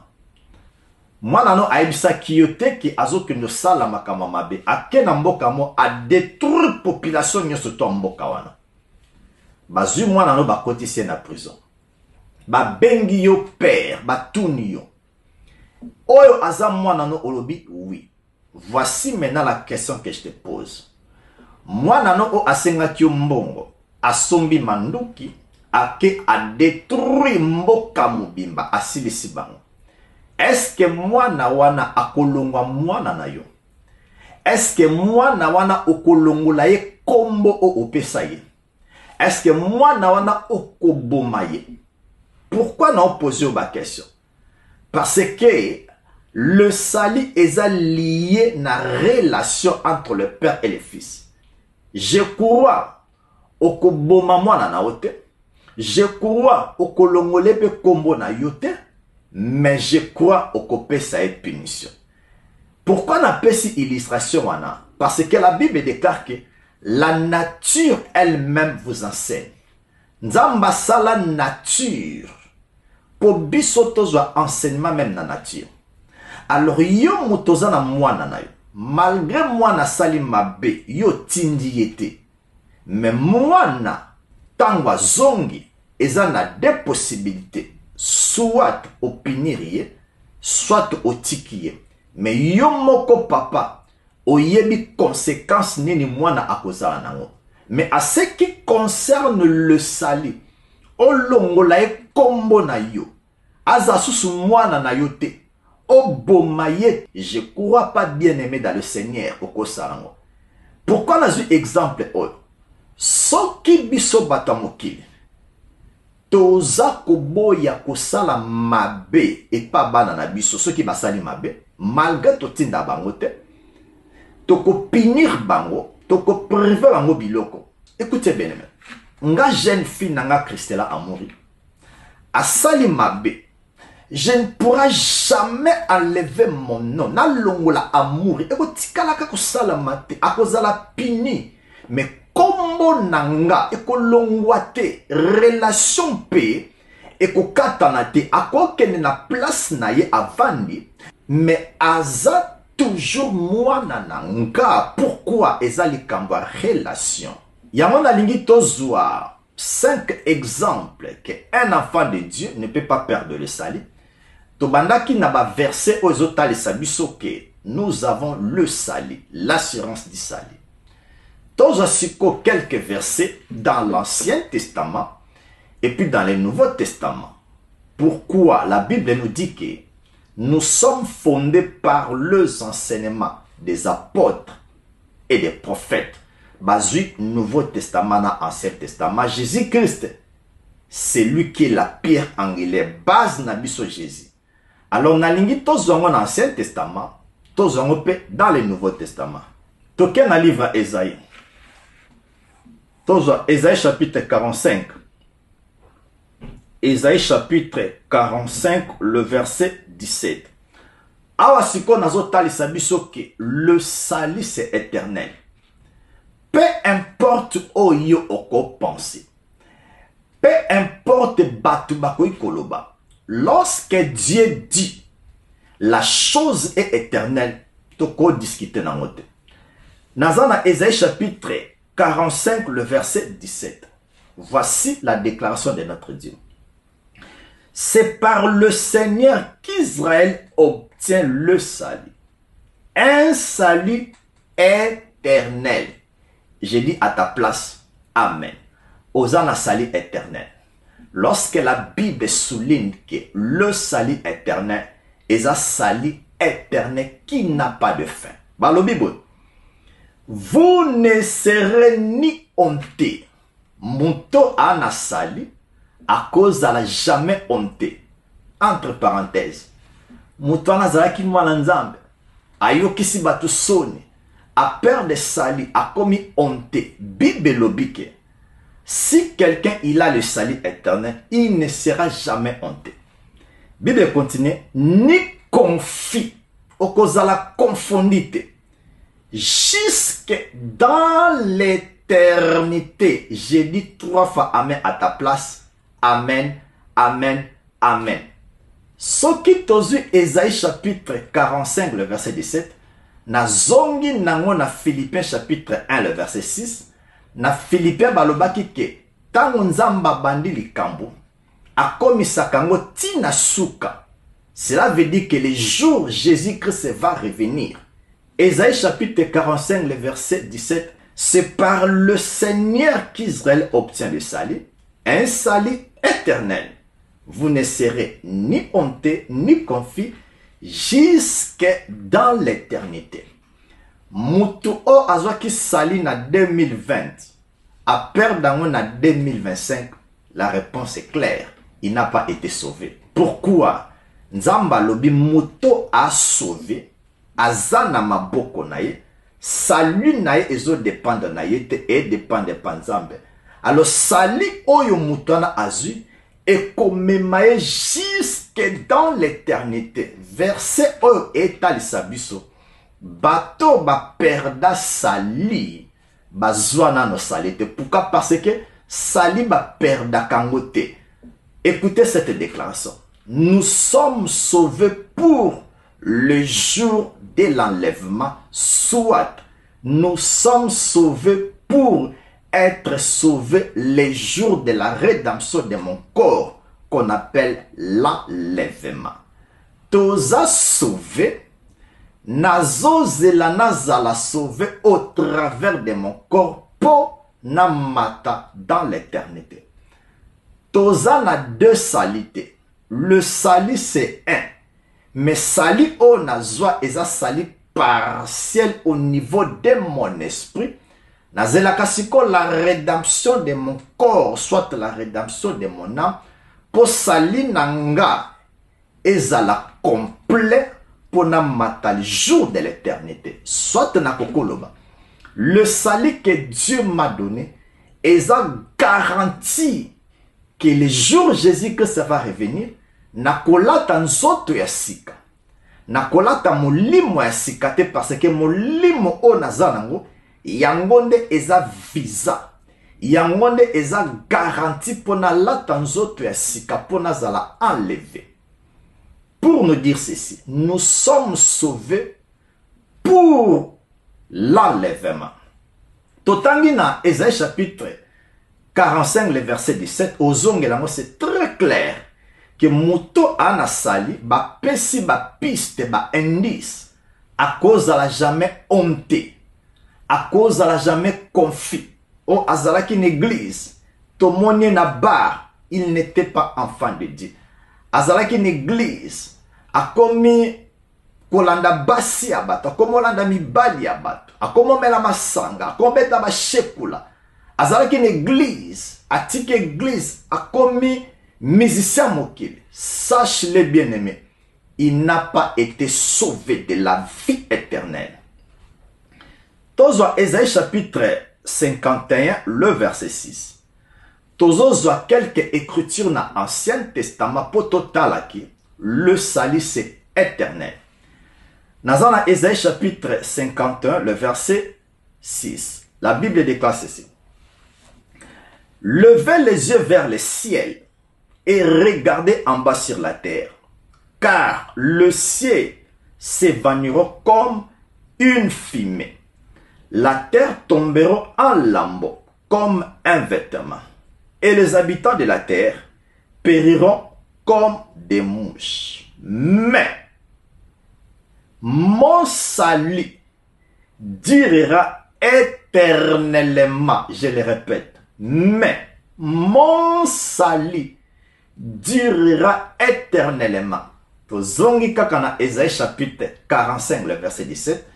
mwana no ayebisaki yo te ki azokende osala makambo mabe ake na mboka mo adétruire population nyonso to mboka wana bazwi mwana no bakotisi ye na prison babengi yo père batuni yo oyo aza mwana no olobi oui. Voici maintenant la question que je te pose. Mwana no o asengaki yo mbongo asombi manduki ake adétruire mboka mobimba asilisi bango. Est-ce que mwana wana akolongwa mwana na yo? Est-ce que mwana wana okolongola ye kombo o opesa ye? Est-ce que mwana wana okoboma ye? Pourquoi na opposé ba question? Parce que le salut est lié na relation entre le père et le fils. Je crois okoboma mwana na ote. Je crois okolongole pe kombo na yote. Mais je crois au copé ça est punition. Pourquoi on appelle cette illustration wana? Parce que la Bible déclare que la nature elle-même vous enseigne. Nzamba sala nature. Pour bisotozwa enseignement même na nature. Alors yo mutoza na mwana na yo. Malgré mwana sali mabe yo tindi yete. Mais mwana tangwa zongi eza na deux possibilités. Soit au pinirier, soit au tikier. Mais yo moko papa, o yebi conséquence nini mwana akozala nango. Mais à ce qui concerne le sali, o longola e kombo na yo, aza susu mwana na yo te, o bomaye, je crois pas bien aimé dans le Seigneur, au kosalango. Pourquoi n'a eu exemple oyo? Soki biso batamokili. Toza koboya kosala mabe et pas bana na biso ceux qui basali mabe malgré to tinda bango te toko punir bango toko priver bango biloko. Écoutez bien nga jeune fille nanga Christella Amoury asali mabe je ne pourrai jamais enlever mon nom na longola Amoury eko tikala ka kosala mate akozala puni mais kombo nanga ekolongwa te relation pe ekokatana te akokende na place na ye avandi mais aza toujours mwana nanga. Pourquoi ezali kamba relation yango nalingi tozwa 5 exemples que un enfant de Dieu ne peut pas perdre le salut. Tobandaki na ba verset ozotalisa biso ke nous avons le salut, l'assurance du salut. Tous aussi quelques versets dans l'Ancien Testament et puis dans le Nouveau Testament. Pourquoi la Bible nous dit que nous sommes fondés par les enseignements des apôtres et des prophètes. Basé Nouveau Testament et Ancien Testament, Jésus-Christ, c'est lui qui est la pierre angulaire, base nabiso Jésus. Alors, na lingi tous dans l'Ancien Testament, tous dans le Nouveau Testament. Token na livre Ésaïe. Ésaïe chapitre 45. Ésaïe chapitre 45, le verset 17. Awa siko nazotali sabiso ke le salut c'est éternel. Peu importe où yo oko penser. Peu importe batu bakoi koloba. Lorsque Dieu dit la chose est éternelle, toko discuter na mote. Nazana Ésaïe chapitre 45, le verset 17. Voici la déclaration de notre Dieu. C'est par le Seigneur qu'Israël obtient le salut. Un salut éternel. J'ai dit à ta place, Amen. Osana salut éternel. Lorsque la Bible souligne que le salut éternel est un salut éternel qui n'a pas de fin. Bah, le Bible. Vous ne serez ni honté. Monto ana sali à cause de la jamais honté. Entre parenthèses. Monto ana zalaki mwana nzambe. Ayo kisi batu soni. A peur de sali a commis honté. Bible lobike. Si quelqu'un il a le salut éternel, il ne sera jamais honté. Bible continue. Ni confie. Okozala confondite. jusque dans l'éternité. J'ai dit 3 fois Amen à ta place. Amen, Amen, Amen. Ce qui tozu Ésaïe chapitre 45, le verset 17, na zongi nango na Philippiens chapitre 1, le verset 6, na Philippiens balobaki ke, tango nzamba bandi likambo, akomisaka ngo tina suka. Cela veut dire que le jour Jésus-Christ va revenir. Ésaïe chapitre 45, le verset 17, c'est par le Seigneur qu'Israël obtient le salut, un salut éternel. Vous ne serez ni honté, ni confus, jusque dans l'éternité. Mutu o azwaki sali na 2020, a perdre na 2025, la réponse est claire. Il n'a pas été sauvé. Pourquoi? Nzamba lobi muto a sauvé, azana maboko na ye, salut na ye ezo dépendre na ye te et dépendre panzambe. Alors sali oyo mutana azu et komemaye jusque dans l'éternité. Verset oyo etalisa biso. Bato ba perda sali bazwana no salite. Pourquoi? Parce que sali ba perda kangote. Écoutez cette déclaration. Nous sommes sauvés pour le jour de l'enlèvement, soit nous sommes sauvés pour être sauvés les jours de la rédemption de mon corps, qu'on appelle l'enlèvement. Toza sauvé, nazo zela nazala sauvé au travers de mon corps, po namata dans l'éternité. Toza na 2 salités. Le salut c'est 1. Mais salut au nazwa eza salut partiel au niveau de mon esprit. Nazelaka siko la rédemption de mon corps, soit la rédemption de mon âme. Pour salut nanga ezala complet pour na matal jour de l'éternité. Soit na kokoloba. Le salut que Dieu m'a donné eza garanti que le jour Jésus-Christ va revenir, nakolata nzoto ya sika. Nakolata molimo ya sika te parce que molimo o nazanango, yangonde eza visa. Yangonde eza garanti pona lata nzoto ya sika pona zala enlevé. Pour nous dire ceci, nous sommes sauvés pour l'enlèvement. Totangi na Ésaïe chapitre 45, le verset 17, c'est très clair que Muto anasali, ba pesi ba piste, ba indice, à cause de la jamais honté, à cause de la jamais confit. Oh, azalaki une église, tomonie na bar, il n'était pas enfant de Dieu. Azalaki une église, a commis kolanda basi abato, a comme olanda mibali abato, a comme mela masanga, a comme beta ba shekula. Azalaki une église, a tiki église, a commis musicien mokili. Sache-le bien aimé, il n'a pas été sauvé de la vie éternelle. Tozo Ésaïe chapitre 51, le verset 6. Tozo quelques écritures dans l'Ancien Testament pour totalaki, le salut c'est éternel. Dans Ésaïe chapitre 51, le verset 6, la Bible déclare ceci. Levez les yeux vers le ciel et regardez en bas sur la terre, car le ciel s'évanouira comme une fumée. La terre tombera en lambeaux comme un vêtement, et les habitants de la terre périront comme des mouches. Mais mon salut durera éternellement, je le répète, mais mon salut durera éternellement. Tozongi kakana Ésaïe chapitre 45, le verset 17.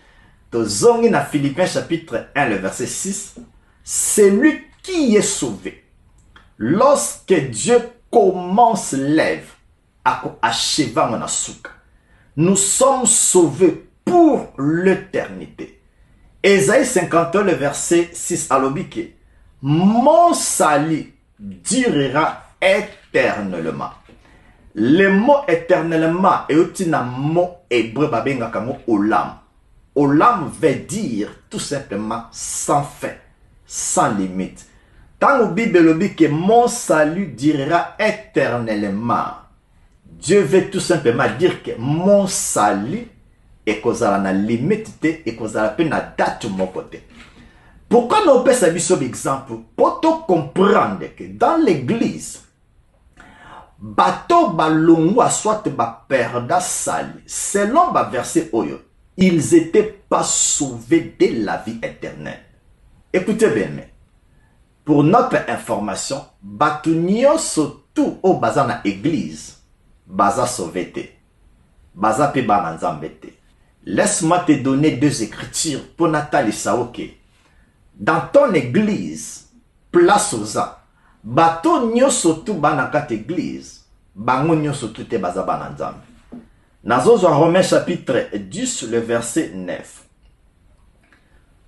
Tozongi na Philippiens chapitre 1, le verset 6. Celui qui est sauvé, lorsque Dieu commence l'œuvre, acheva mon asuka. Nous sommes sauvés pour l'éternité. Ésaïe 51, le verset 6 à l'obike. Mon salut durera éternellement. Le mot éternellement est un mot hébreu babenga kango olam. Olam veut dire tout simplement sans fin, sans limite. Tant au Bible dit que mon salut durera éternellement. Dieu veut tout simplement dire que mon salut est causé na limite et causé na date mon côté. Pourquoi nous peut s'abuser l'exemple? Pour te comprendre que dans l'église, bateau balongwa soit ba perda sali, selon ba verset oyo, ils étaient pas sauvés de la vie éternelle. Écoutez bien, pour notre information, batunio surtout au bazar na église, baza sauvé te, baza pe bananzambe te. Laisse-moi te donner deux écritures pour Nathalie Saoke. Dans ton église, place aux ans, bato nyo surtout banakat église, bango nyo surtout te baza bananzambe. Nazozo Romains chapitre 10, le verset 9.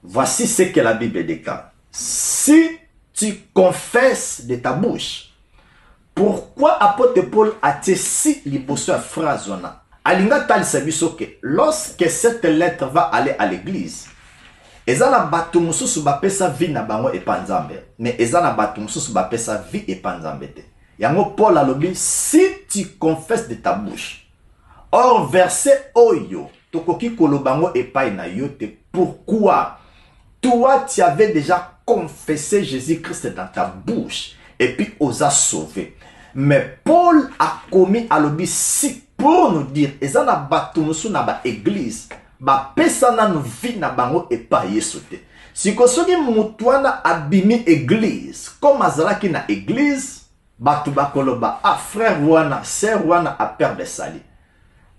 Voici ce que la Bible déclare. Si tu confesses de ta bouche, pourquoi apôtre Paul a-t-il si liboso à phrase alinga tal sabiso que lorsque cette lettre va aller à l'église, ezana batu mususu bapesa vie na bango epanzambe, mais ezana batu mususu bapesa vie epanzambe te. Yango Paul alobi si tu confesses de ta bouche. Or verset oyo tokoki kolobango epai na yote. Pourquoi? Toi tu avais déjà confessé Jésus-Christ dans ta bouche et puis osa sauvé. Mais Paul a commis à l'obi si pour nous dire ezana batu musu na ba église ba pesa na nu vie na bango epai Yesu te. Si kosoki mutuana abimi église comme azalaki na église batu bakoloba a frère wana sœur wana a père de sali.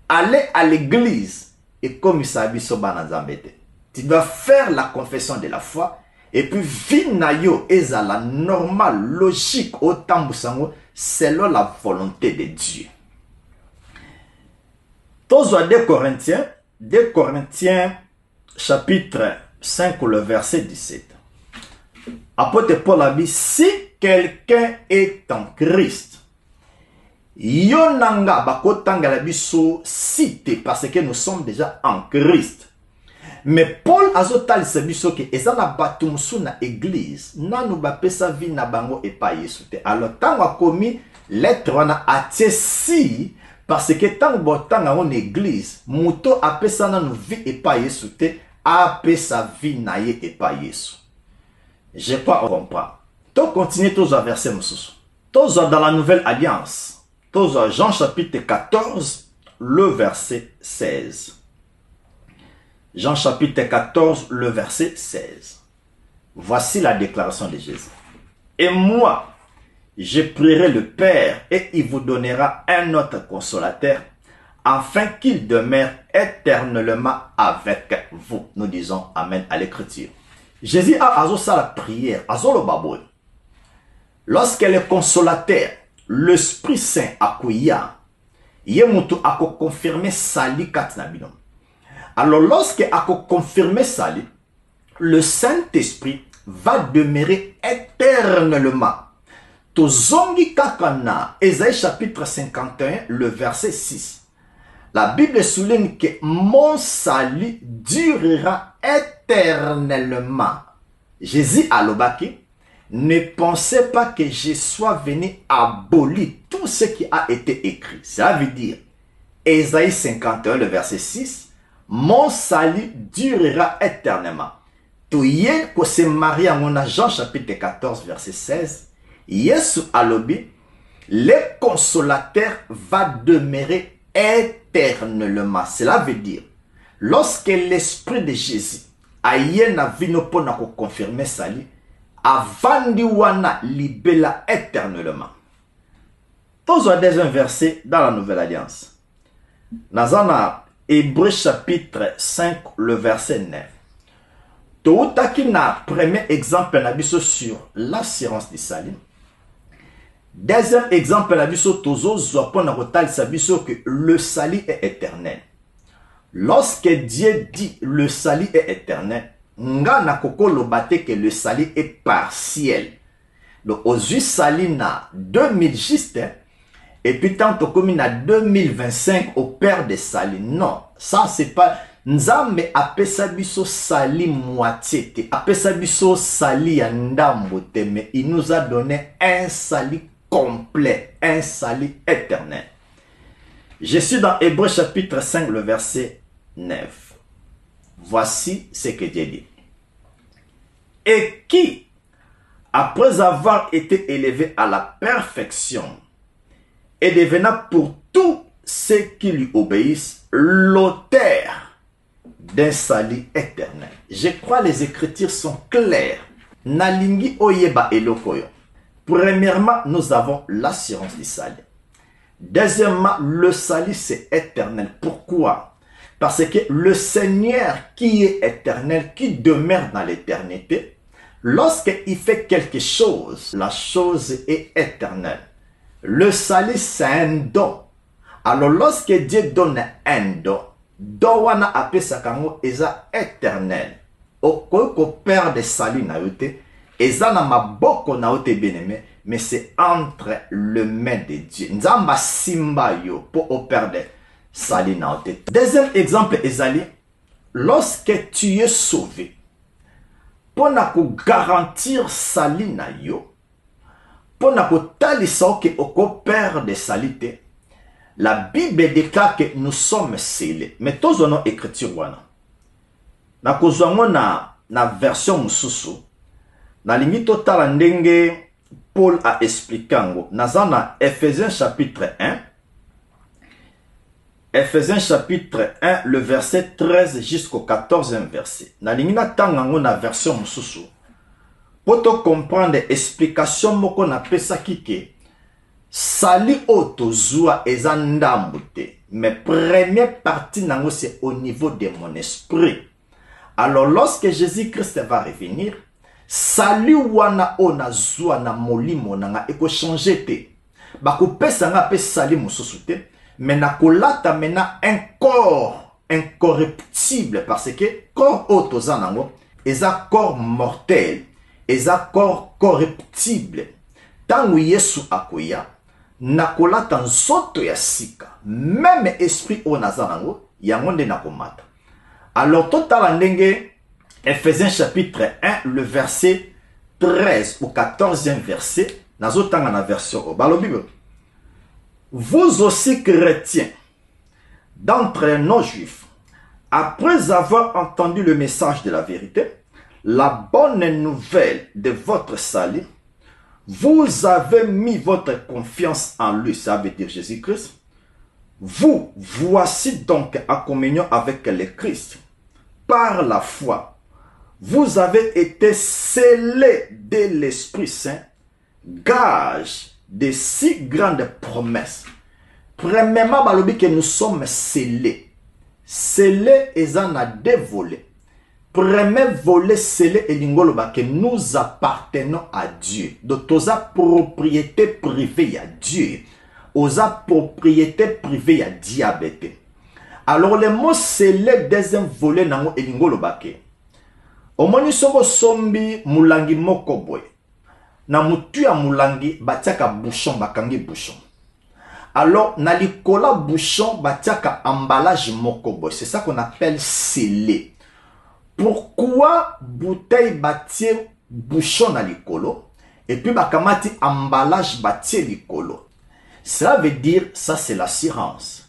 Aller à l'église et comme il s'habille sur banazambete. Tu dois faire la confession de la foi et puis vinayo ezala normal, logique au tambusango selon la volonté de Dieu. Tous 2 Corinthiens chapitre 5 le verset 17. Apôtre Paul a dit si quelqu'un est en Christ, Yonanga bakotanga la biso cité parce que nous sommes déjà en Christ. Mais Paul azotal se biso que ezana batumsu na église nanu bapesa vie na bango epa Yesu te. Alors tango a commis lettre wana atie si parce que tango botanga en église muto apesa nanu vie epa Yesu te apesa vie na ye epa Yesu. Je pas comprendre. Donc continuez tous à verset mususu. Tous dans la nouvelle alliance. Jean chapitre 14, le verset 16. Jean chapitre 14, le verset 16. Voici la déclaration de Jésus. Et moi, je prierai le Père et il vous donnera un autre consolateur afin qu'il demeure éternellement avec vous. Nous disons Amen à l'écriture. Jésus a azosa la prière, azolo baboy. Lorsque le consolateur, l'Esprit Saint akuya, yemutu ako confirmer sali katnabino. Alors lorsque ako confirmer sali, le Saint-Esprit va demeurer éternellement. Tozongi kakana, Ésaïe chapitre 51, le verset 6. La Bible souligne que mon salut durera éternellement. Jésus a l'obaki. Ne pensez pas que je sois venu abolir tout ce qui a été écrit. Ça veut dire, Ésaïe 51, le verset 6, mon salut durera éternellement. Touye ko se marie à Jean chapitre 14, verset 16, Yesu alobi, le consolateur va demeurer éternellement. Cela veut dire, lorsque l'esprit de Jésus a yena vino pona ko confirmer salut, Avandiwana libella éternellement. Tous un deuxième verset dans la Nouvelle Alliance. Nazana Hébreux chapitre 5, le verset 9. Toutaki na premier exemple na biso sur l'assurance du salut. Deuxième exemple na biso tozo zopona rotal sabiso que le salut est éternel. Lorsque Dieu dit le salut est éternel, nga na koko lobate que le salut est partiel. Donc aux salut na 2000 juste et puis tant comme na 2025 au père de salut. Non, ça c'est pas Nzambe apesa biso sali moitié te, apesa biso sali ya ndambo te, mais il nous a donné un sali complet, un sali éternel. Je suis dans Hébreux chapitre 5, le verset 9. Voici ce que Dieu dit. Et qui, après avoir été élevé à la perfection, et devenant pour tous ceux qui lui obéissent l'auteur d'un salut éternel. Je crois les Écritures sont claires. Nalingi oyeba elokoyo. Premièrement, nous avons l'assurance du salut. Deuxièmement, le salut c'est éternel. Pourquoi? Parce que le Seigneur qui est éternel, qui demeure dans l'éternité, lorsqu'il fait quelque chose, la chose est éternelle. Le salut c'est un don. Alors lorsque Dieu donne un don, dowana apesa kango eza éternel. Okoko père de salut na yote, eza na maboko na yote bien-aimé, mais c'est entre le main de Dieu. Nzamba simba yo pour au père de salut na yote. Deuxième exemple ezali, lorsque tu es sauvé, pour na ko garantir salut na yo, pour na ko talisa ke oko père de salut te, la Bible déclare que nous sommes scellés. Mais tous on a écriture wana. Na kozwango na version mususu. Na lingi total ndenge Paul a expliqué ngo. Nazana Ephésiens chapitre 1. Ephésiens chapitre 1 le verset 13 jusqu'au 14e verset. Na lingi na tangango na version mususu. Pour te comprendre explication moko na pesa kike. Sali otozua eza ndambu te. Mais première partie nango c'est au niveau de mon esprit. Alors lorsque Jésus-Christ va revenir, sali wana ona zua na molimo nanga eko changer te. Bako pesa nga pe sali mususu te. Mais na kolata mena un corps incorruptible parce que corps otoza nango eza corps mortel, eza corps corruptible. Tangu Yesu akoya nakolata nzoto ya sika, même esprit o nazarango yango nde nakomata. Alors total ndenge Ephésiens chapitre 1 le verset 13 au 14e verset nazotanga na version balo Bible. Vous aussi chrétiens d'entre nos juifs, après avoir entendu le message de la vérité, la bonne nouvelle de votre salut, vous avez mis votre confiance en lui, ça veut dire Jésus-Christ. Vous, voici donc en communion avec le Christ. Par la foi, vous avez été scellés de l'Esprit Saint, gage de si grandes promesses. Premièrement, balobi que nous sommes scellés. Scellés et en a deux volets. Premier volet scellé et lingoloba que nous appartenons à Dieu. Donc, aux propriété privée à Dieu. Aux propriété privée à diabète. Alors, le mot scellé deuxième volet nango et lingoloba que. Omoni soko sombi mulangi moko boy. Na mutu ya mulangi batiaka bouchon bakangi bouchon. Alors, na likola bouchon batiaka emballage moko boy. C'est ça qu'on appelle scellé. Pourquoi bouteille bâtie bouchon na likolo et puis bakamati emballage bâtie likolo? Cela veut dire ça c'est l'assurance.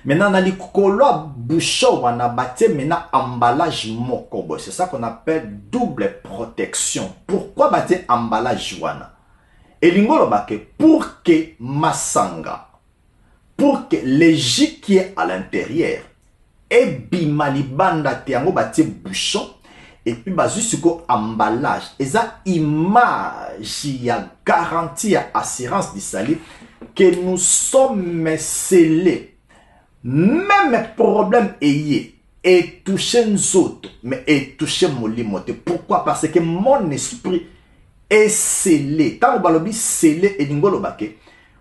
Maintenant na likolo bouchon wana bâtie maintenant emballage mokobo. C'est ça qu'on appelle double protection. Pourquoi bâtie emballage wana? Et lingolo bake pour que masanga, pour que le jus qui est à l'intérieur et bimalibanda tiango bati bouchon et puis bazu suko emballage eza image ya garantie ya assurance du salut que nous sommes scellés. Même problème et toucher nous autres mais et toucher mon limote. Pourquoi? Parce que mon esprit est scellé. Tant balobi scellé et lingolo bake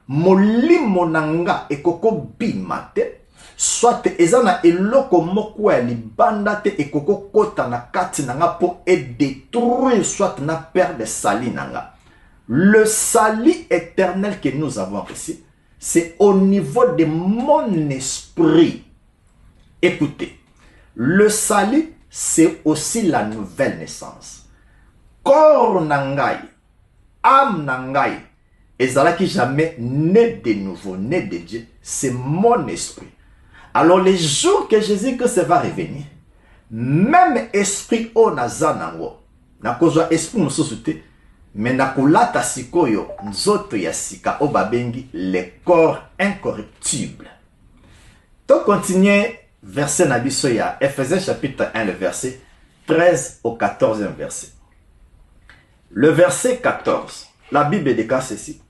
mon limonanga et koko bimate. Soit ezana eloko moko ya libanda te ekoko kota na kati nanga po et détruire soit na père de sali nanga. Le salut éternel que nous avons ici, c'est au niveau de mon esprit. Écoutez, Le salut, c'est aussi la nouvelle naissance. Corps nangai, âme nangai, ezalaki jamais né de nouveau, né de Dieu, c'est mon esprit. Alors les jours que Jésus-Christ va revenir, même esprit o nazanango, na kozwa esprit mosusu mais na kulata sikoyo nzoto ya sika o babengi le corps incorruptible. To continuer verset na biso ya Ephésiens chapitre 1 le verset 13 au 14e verset. Le verset 14, la Bible déclare ceci.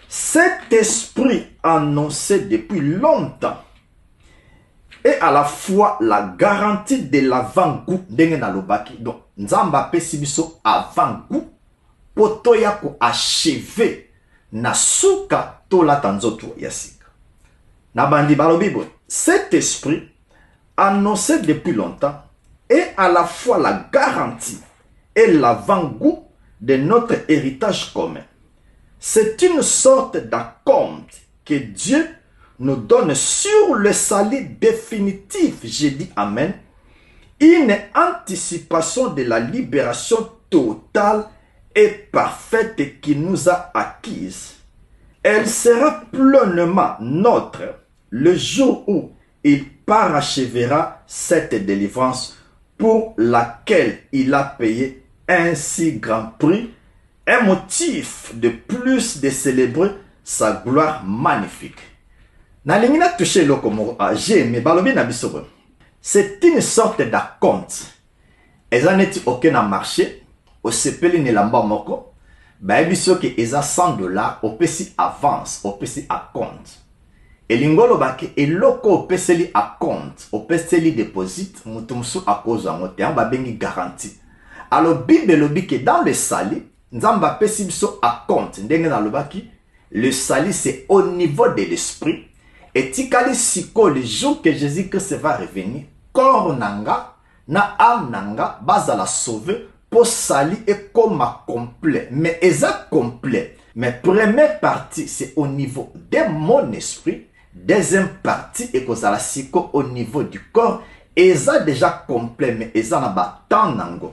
Cet esprit annoncé depuis longtemps et à la fois la garantie de l'avant-goût d'enge na lobaki. Donc, nzamba pesi biso avant-goût poto ya ko achever na suka to la tanzoto yasika. Na bandi balobi bo. Cet esprit annoncé depuis longtemps est à la fois la garantie et l'avant-goût de notre héritage commun. C'est une sorte d'acompte que Dieu nous donne sur le salut définitif, j'ai dit Amen, une anticipation de la libération totale et parfaite qui nous a acquise. Elle sera pleinement notre le jour où il parachèvera cette délivrance pour laquelle il a payé un si grand prix, un motif de plus de célébrer sa gloire magnifique. Nalingina touché lokomo mais balobi na biso. C'est une sorte d'acompte. Ezaneti okena marché, au sepeli ne lamba moko, ba biso ke eza $100 au pesi avance, au pesi acompte. Elingolo bake eloko au peseli acompte, au peseli deposit, mutumsu akozo amote, ba bengi garantie. Alors Bible lobi ke dans le sali, nzamba pesi biso acompte, ndenge na lobaki, le sali c'est au niveau de l'esprit. Et tikali siko le jour que Jésus-Christ va revenir, corps nanga, na âme nanga, basa la sauver, pour sali et comme complet. Mais exact complet. Mais première partie, c'est au niveau de mon esprit. Deuxième partie, et que ça la siko au niveau du corps. Et ça déjà complet, mais et ça n'a pas tant nango.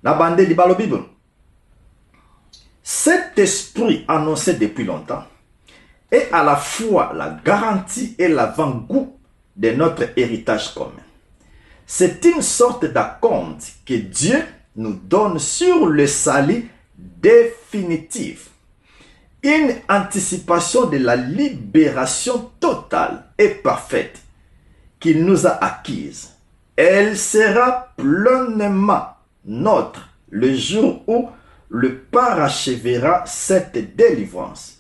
La bande di balo Bible. Cet esprit annoncé depuis longtemps est à la fois la garantie et l'avant-goût de notre héritage commun. C'est une sorte d'acompte que Dieu nous donne sur le salut définitif. Une anticipation de la libération totale et parfaite qu'il nous a acquise. Elle sera pleinement notre le jour où le parachèvera cette délivrance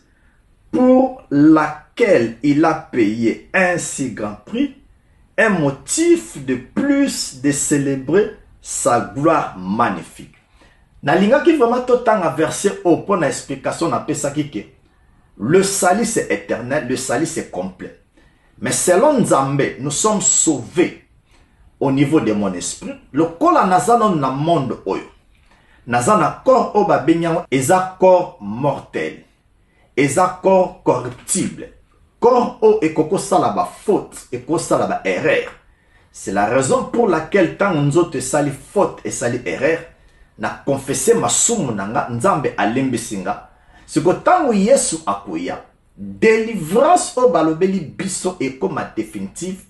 pour laquelle il a payé un si grand prix, un motif de plus de célébrer sa gloire magnifique. Nalinga qui vraiment tout temps à verser au point d'explication na pesaki ke le salut c'est éternel, le salut c'est complet. Mais selon Nzambe, nous sommes sauvés au niveau de mon esprit. Le kola nazanon na monde oyo. Nazana corps oba benyango eza corps mortel. Eza corps corruptible. Corps o ekoko salaba faute, ekoko salaba erreur. C'est la raison pour laquelle tant nous te sali faute et sali erreur, na confessé ma sumu nanga nzambe alembesinga. C'est que tant Yesu akoya, délivrance au balobeli biso et comme définitive,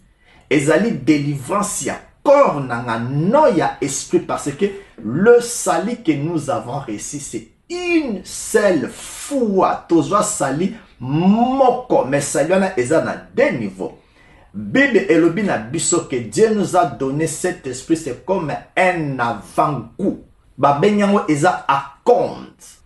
ezali délivrance ya corps nanga no ya esprit parce que le salut que nous avons reçu c'est une seule fois. Tozoa sali moko, mais salut na ezana deux niveaux. Bible elobi na biso que Dieu nous a donné cet esprit, c'est comme un avant-goût. Ba benyango eza acompte.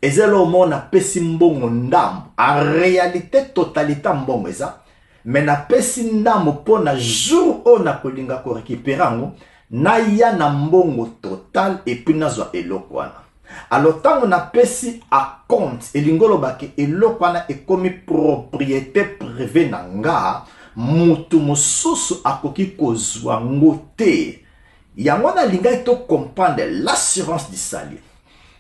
Ezelo mona pesi mbongo ndam. En réalité totalité mbongo eza. Mais na pesi ndam pona jour o na kolinga ko récupérer ngo na ya na mbongo total et puis nazwa eloko wana. Alors tant on a pesi acompte elingolo bake eloko wana e komi propriété privée na nga. Mutu mosusu akoki kozwa ngote. Yango na linga to comprendre l'assurance du salut.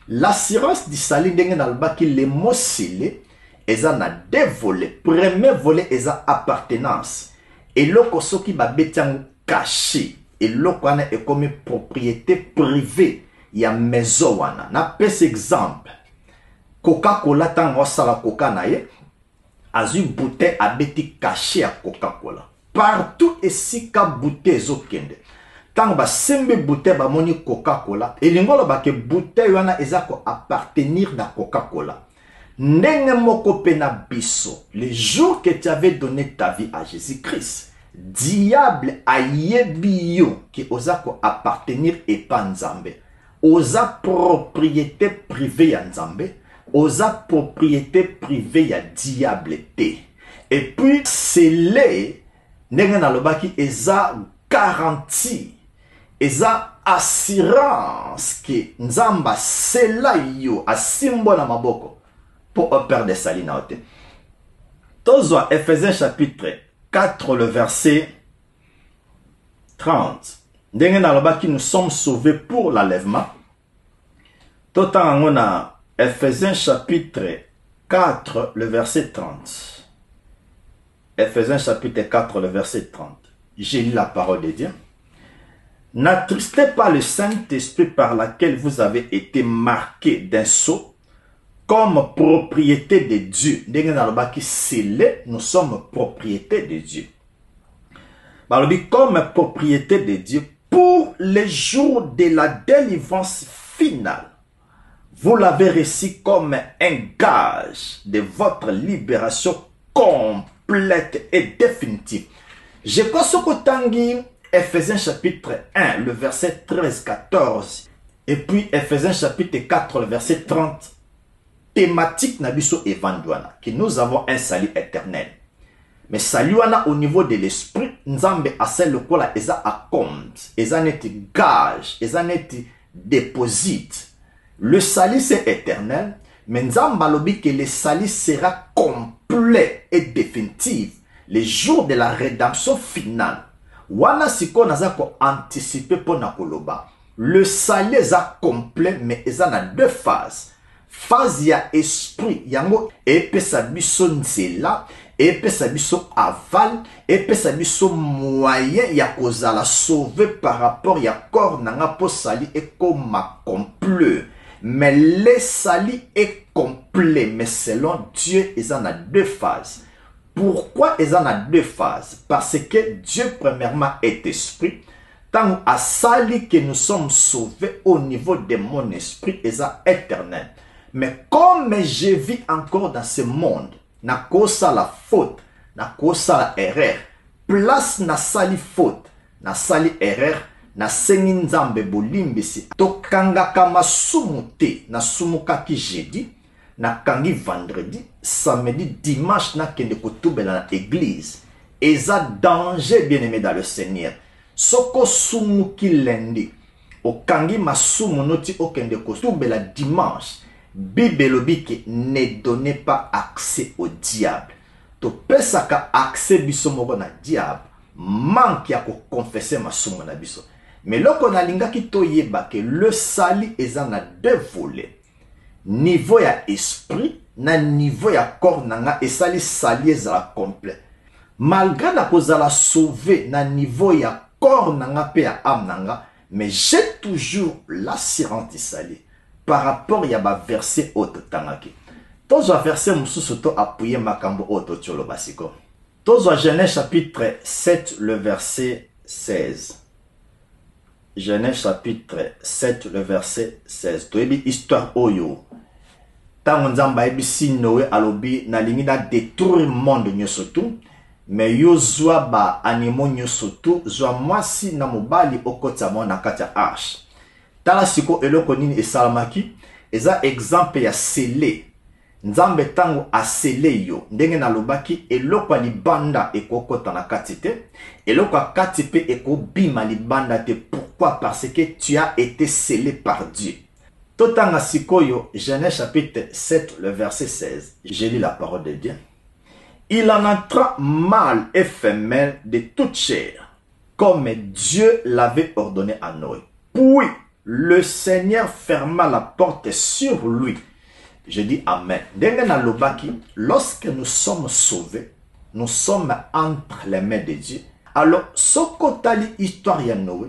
L'assurance du salut ndenge na lobaki le mot scellé eza na deux volets. Premier volet eza appartenance. Et loko soki ba betiango caché. eloko wana ekomi propriété privée ya maison wana. Na pese exemple, Coca-Cola tango sala coca na ye, azu bouteille abeti caché ya Coca-Cola. Partout esika bouteille ezokende. Tango ba sembe bouteille ba moni Coca-Cola, elingolo ba ke bouteille wana eza ko appartenir na Coca-Cola. Ndenge moko pe na biso, le jour que tu avais donné ta vie à Jésus-Christ, diable ayebi yo ki oza ko appartenir epa Nzambe. Oza propriété privée ya Nzambe, oza propriété privée ya diable te. Et puis scellé ndenge na lobaki eza garantie, eza assurance que Nzamba sela yo asimbo na maboko pour opérer des sali na ote. Tozwa Ephésiens chapitre 4 le verset 30. Ndenge na lobaki nous sommes sauvés pour l'enlèvement. Totango na Ephésiens chapitre 4 le verset 30. Ephésiens chapitre 4 le verset 30. J'ai lu la parole de Dieu. N'attristez pas le Saint-Esprit par laquelle vous avez été marqués d'un sceau comme propriété de Dieu. Nous sommes propriété de Dieu. Comme propriété de Dieu pour les jours de la délivrance finale. Vous l'avez reçu comme un gage de votre libération complète et définitive. Je pense que Tanguy, Ephésiens chapitre 1, le verset 13-14, et puis Ephésiens chapitre 4, le verset 30, thématique Nabiso Evanduana, que nous avons un salut éternel. Mais salut au niveau de l'esprit, Nzambe a celle le la eza à compte, eza neti gage, eza neti déposite. Le salut c'est éternel, mais Nzamba lobi que le salut sera complet et définitif. Les jours de la rédemption finale. Wana siko nazako anticiper pour na koloba. Le salut est complet, mais il y a deux phases. Phase ya esprit, yango epesa biso nzela, epesa biso aval, epesa biso moyen ya kozala sauvé par rapport ya corps nanga po sali et comme complet. Mais le sali est complet, mais selon Dieu, il y en a deux phases. Pourquoi il y en a deux phases? Parce que Dieu premièrement est esprit. Tant à sali que nous sommes sauvés au niveau de mon esprit, il y a éternel. Mais comme je vis encore dans ce monde, na kosa la faute, na kosa la erreur, place na sali faute, na sali erreur, na sengi nzambe bolimbisi, tokanga kama sumute, na sumuka ki jeudi, na kangi vendredi, samedi, dimanche na kende kotube na église. Eza danger bien aimé dans le Seigneur. Soko sumuki lundi, okangi masumu noti okende kotube la dimanche. Bible lobiki ne donnez pas accès au diable. To pesaka accès biso moko na diable. Manque ya ko confesser masumu na biso. Mais loko na linga ki to yeba ke le sali eza na deux volets. Niveau ya esprit na niveau ya corps nanga esali sali ezala complet. Malgré na kozala sauvé na niveau ya corps nanga pe ya âme nanga, mais j'ai toujours l'assurance sali. Par rapport à ba verset autre tangaki. Tozo verset mususu to appuyer makambo autre tcholo basiko. Tozo Genèse chapitre 7 le verset 16. Genèse chapitre 7 le verset 16. Toyebi histoire oyo. Tango nzamba ebisi Noé alobi na lingi na détruire monde nyoso tout, mais yo zwa ba animaux nyoso tout, zwa mwasi na mobali okotsa mo na kati ya arche. Tala siko eloko nini esalamaki, eza exemple ya scellé. Nzambe tango a scellé yo, ndenge na lobaki eloko libanda ekokota na kati te, eloko kati pe ekobima libanda te. Pourquoi? Parce que tu as été scellé par Dieu. Totanga sikoyo, Genèse chapitre 7 le verset 16. J'ai lu la parole de Dieu. Il en entra mâle et femelle de toute chair, comme Dieu l'avait ordonné à Noé. Puis le Seigneur ferma la porte sur lui. Je dis Amen. Lorsque nous sommes sauvés, nous sommes entre les mains de Dieu. Alors, ce côté histoire ya Noé,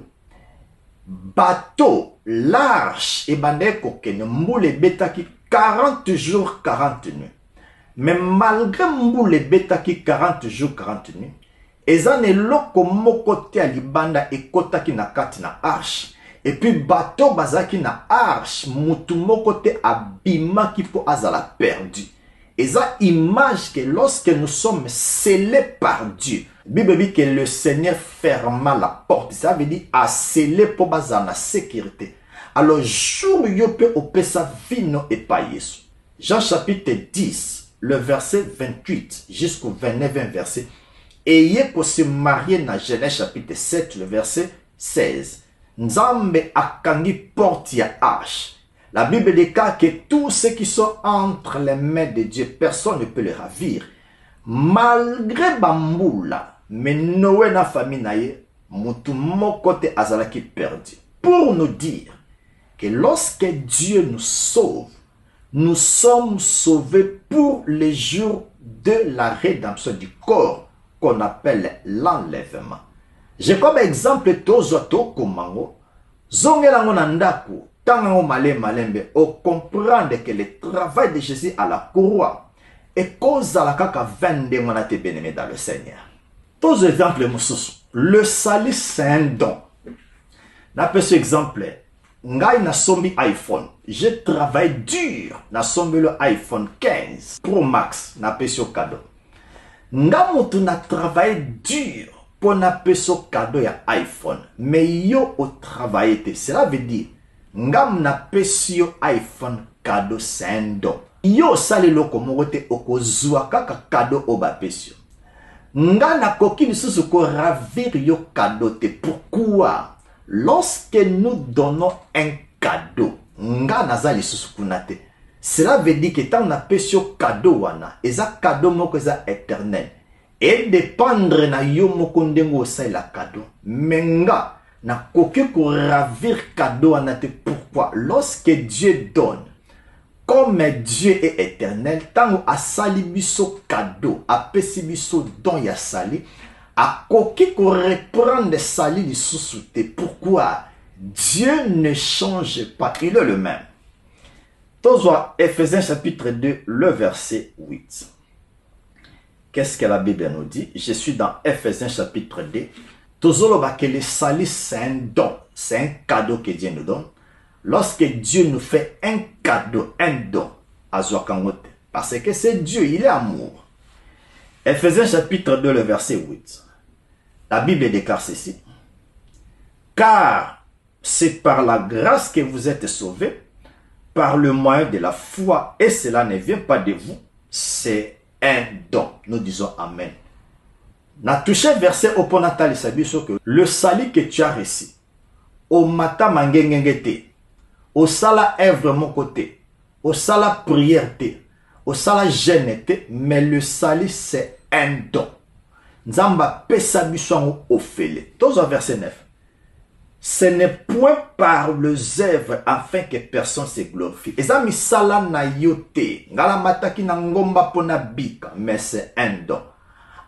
bateau, l'arche, et bande kokene, mboule betaki 40 jours, 40 nuits. Mais malgré mboule betaki 40 jours, 40 nuits, ezane loko mokote a libanda e kotaki na kati na arche. Et puis bateau bazaki na arche, mutu mokote abimaki po azala perdu. Eza image que lorsque nous sommes scellés par Dieu, la Bible dit que le Seigneur ferma la porte. Ça veut dire à sceller pour bazar na sécurité. Alors jour yo pe opesa vino et pas Yesu. Jean chapitre 10, le verset 28 jusqu'au 29 verset. Ayez pour se marier dans Genèse chapitre 7, le verset 16. Nzambe akangi porte ya arche. La Bible déclare que tous ceux qui sont entre les mains de Dieu, personne ne peut les ravir. Malgré Bamboula, mais Noé na famille naye, mutu mokote azalaki perdu. Pour nous dire que lorsque Dieu nous sauve, nous sommes sauvés pour les jours de la rédemption du corps qu'on appelle l'enlèvement. J'ai comme exemple Tozoto Komango, Zongelango Nandaku, Tango Malé Malembe, au comprendre que le travail de Jésus à la croix est cause à la kaka 22 monate bénémé dans le Seigneur. Tous exemples, le salut c'est un don. N'appelle ce exemple, Ngai na sombi iPhone, je travaille dur, na sombi le iPhone 15 Pro Max, n'appelle ce cadeau. Ngamutu na travaille dur pour n'appeler ce cadeau ya iPhone, mais yo au travail, cela veut dire, ngam na pesi yo iPhone cadeau c'est un don. Yo sali loko mogote okozua kaka cadeau oba pesi yo. Nga na koki lisusu ko ravir yo cadeau te. Pourquoi? Lorsque nous donnons un cadeau, nga naza lisusu kunate. Cela veut dire que tant na pesi yo cadeau wana, eza cadeau moko eza éternel. Et dépendre na yo moko ndengo osai la cadeau. Menga na koki ko ravir cadeau anate. Pourquoi? Lorsque Dieu donne, comme Dieu est éternel, tant a sali biso cadeau, a pesi biso don ya sali, a koki ko reprendre sali li sous-souté. Pourquoi? Dieu ne change pas, il est le même. Tozwa Ephésiens chapitre 2, le verset 8. Qu'est-ce que la Bible nous dit? Je suis dans Ephésiens chapitre 2. Tozoloba que le salut c'est un don, c'est un cadeau que Dieu nous donne. Lorsque Dieu nous fait un cadeau, un don, parce que c'est Dieu, il est amour. Ephésiens chapitre 2, le verset 8. La Bible déclare ceci. Car c'est par la grâce que vous êtes sauvés, par le moyen de la foi, et cela ne vient pas de vous, c'est un don. Nous disons Amen. Na touché verset au ponatal que le salut que tu as reçu, au mata mangengengete, au sala œuvre mon côté, au sala prière te, au sala jeûne te, mais le salut c'est un don. Nzamba pesa biso au fele. Tous au verset 9. Ce n'est point par les œuvres afin que personne se glorifie. Eza misala na yote, ngala mataki na ngomba pona bika, mais c'est un don.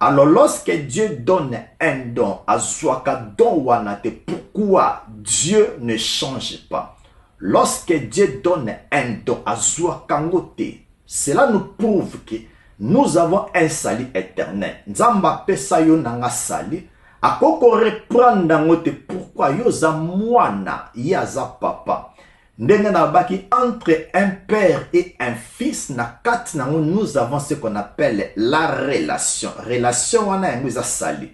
Alors lorsque Dieu donne un don, azwaka don wanate, pourquoi Dieu ne change pas? Lorsque Dieu donne un don, azwaka ngote, cela nous prouve que nous avons un salut éternel. Nzamba pesa yo nanga salut. Akoko reprendre ngote, pourquoi yo za mwana yaza papa. Ndenge na baki entre un père et un fils na kat na nous avons ce qu'on appelle la relation. Relation wana yango za sali.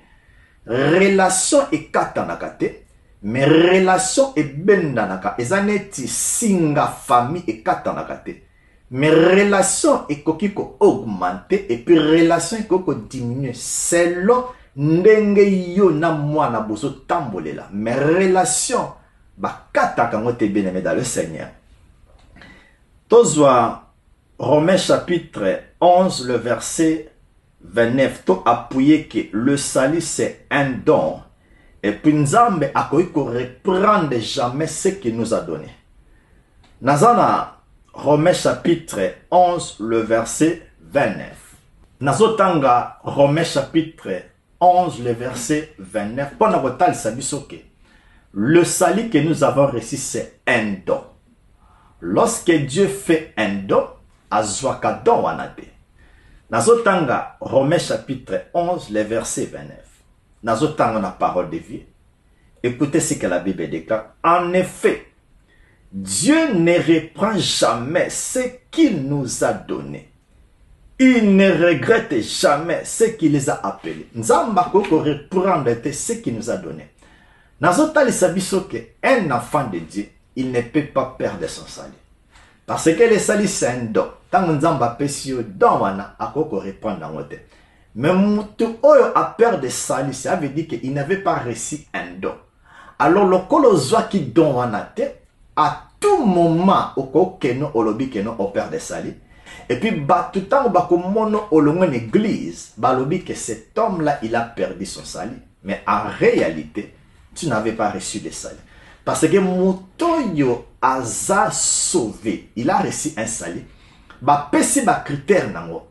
Relation e kata na kate, mais relation e benda naka. Ezaneti singa famille e kata na kate. Mais relation e kokiko augmenter et puis relation e koko diminuer selon ndenge yo na mwana bozo tambolela. Mais relation bakata kangote bien-aimé dans le Seigneur. Tozwa Romains chapitre 11 le verset 29 to appuyer que le salut c'est un don et puis Nzambe akoki ko reprendre jamais ce qu'il nous a donné. Nazana Romains chapitre 11 le verset 29. Nazotanga Romains chapitre 11 le verset 29 pona kotal sabisoke. Le salut que nous avons reçu, c'est un don. Lorsque Dieu fait un don, azwaka don wanate. Nazotanga, Romains chapitre 11, le verset 29. Nazotanga la parole de vie. Écoutez ce que la Bible déclare. En effet, Dieu ne reprend jamais ce qu'il nous a donné. Il ne regrette jamais ce qu'il les a appelés. Nzamba koko reprendre ce qu'il nous a donné. Nazotali sabiso que un enfant de Dieu, il ne peut pas perdre son salut. Parce que le salut c'est un don. Tant nzamba pesio don wana akoko reprendre en wote. Mais mutu oyo a perdre salut, ça veut dire qu'il n'avait pas reçu un don. Alors le kolozwa qui don wana te, à tout moment oko keno olobi keno opère de salut. Et puis, tout le temps, au loin de l'église, que cet homme-là, il a perdu son salut. Mais en réalité, tu n'avais pas reçu de salut. Parce que Motoyo a sauvé. Il a reçu un salut. Pesi ba critère nango.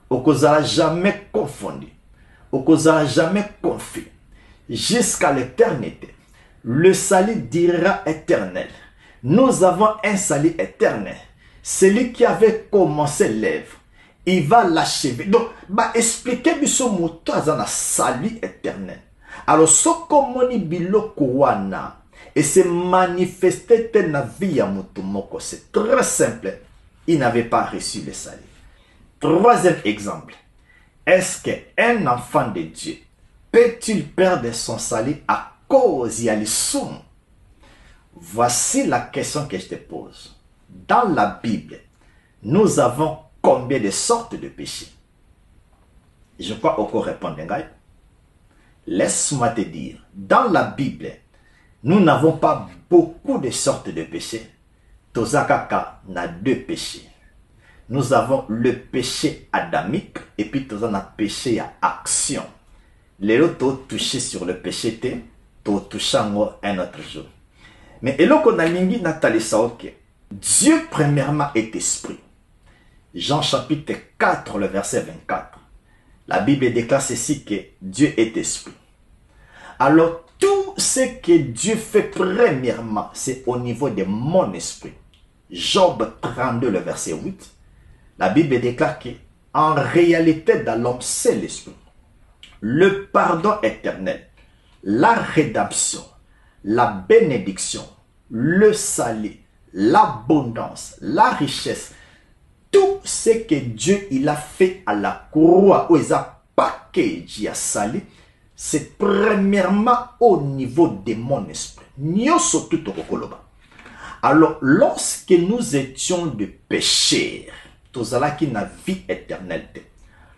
Okozala jamais confondu. Okozala jamais confus. Jusqu'à l'éternité. Le salut dira éternel. Nous avons un salut éternel. Celui qui avait commencé l'œuvre, il va l'achever. Donc, expliquer biso moto azana salut éternel. Alors, ce komoni biloko wana et se manifester na vie ya moto moko, c'est très simple. Il n'avait pas reçu le salut. Troisième exemple. Est-ce qu'un enfant de Dieu peut-il perdre son salut à cause de l'issoum? Voici la question que je te pose. Dans la Bible, nous avons combien de sortes de péchés? Je crois encore répondre. Laisse-moi te dire, dans la Bible, nous n'avons pas beaucoup de sortes de péchés. Tozakaka n'a deux péchés. Nous avons le péché adamique et puis nous avons le péché à action. Les autres touché sur le péché, tu touché un autre jour. Mais eloko na lingi natali saoke. Dieu premièrement est esprit. Jean chapitre 4, le verset 24. La Bible déclare ceci que Dieu est esprit. Alors tout ce que Dieu fait premièrement, c'est au niveau de mon esprit. Job 32, le verset 8. La Bible déclare que en réalité dans l'homme c'est l'esprit. Le pardon éternel, la rédemption, la bénédiction, le salut, l'abondance, la richesse, tout ce que Dieu il a fait à la croix, où il a packagé à salut, c'est premièrement au niveau de mon esprit. Alors, lorsque nous étions de pécheurs, tous allons qui n'a vie éternelle.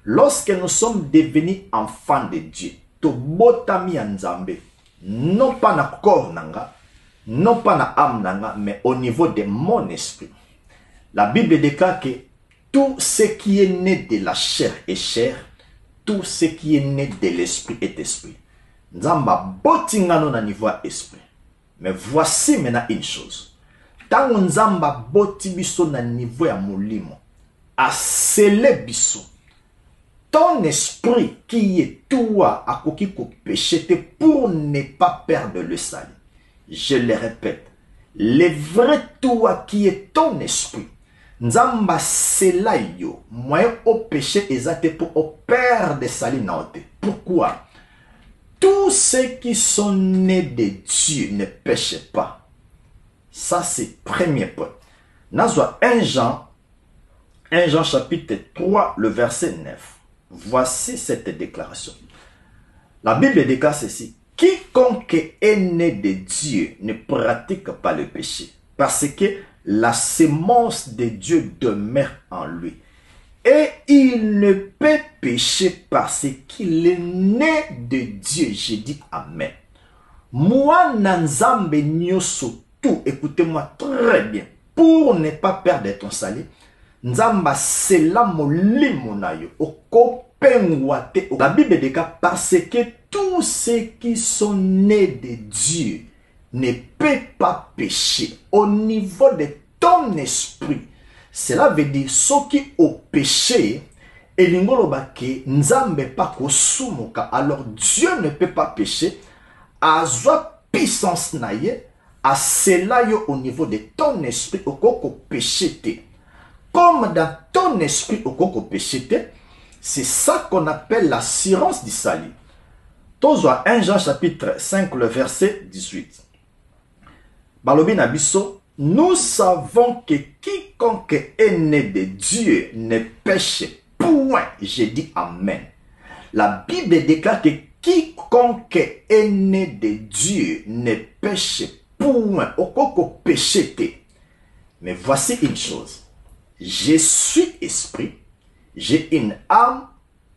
Lorsque nous sommes devenus enfants de Dieu, to botami nzambe, non pas na corps nanga, non pas na âme nanga, mais au niveau de mon esprit. La Bible déclare que tout ce qui est né de la chair est chair, tout ce qui est né de l'esprit est esprit. Nzamba botingano na niveau esprit. Mais voici maintenant une chose. Tant nzamba boti biso na niveau ya molimo, a scellé biso. Ton esprit qui est toi à koki ko péché pour ne pas perdre le salut. Je le répète, le vrai toi qui est ton esprit, nzamba cela yo, moyen au péché exact pour perdre salut naote. Pourquoi? Tous ceux qui sont nés de Dieu ne péchent pas. Ça c'est le premier point. Nazwa 1 Jean chapitre 3, le verset 9. Voici cette déclaration. La Bible déclare ceci. Quiconque est né de Dieu ne pratique pas le péché, parce que la sémence de Dieu demeure en lui. Et il ne peut pécher parce qu'il est né de Dieu. J'ai dit Amen. Moi, Nanzambe Nyoso, tout, écoutez-moi très bien, pour ne pas perdre ton salut, Nzamba sela molimo na yo okopengwate. La Bible déclare parce que tous ceux qui sont nés de Dieu ne peuvent pas pécher au niveau de ton esprit. Cela veut dire ceux qui ont péché et l'ingolobake nzambe pas kosumuka. Alors Dieu ne peut pas pécher. Azwa puissance na ye, à cela yo au niveau de ton esprit au koko péché. Comme dans ton esprit au koko péché, c'est ça qu'on appelle l'assurance du salut. Tozwa 1 Jean chapitre 5 le verset 18. Balobi na biso, nous savons que quiconque est né de Dieu ne pêche point. J'ai dit amen. La Bible déclare que quiconque est né de Dieu ne pêche point. Okoko péché. Mais voici une chose. Je suis esprit, j'ai une âme,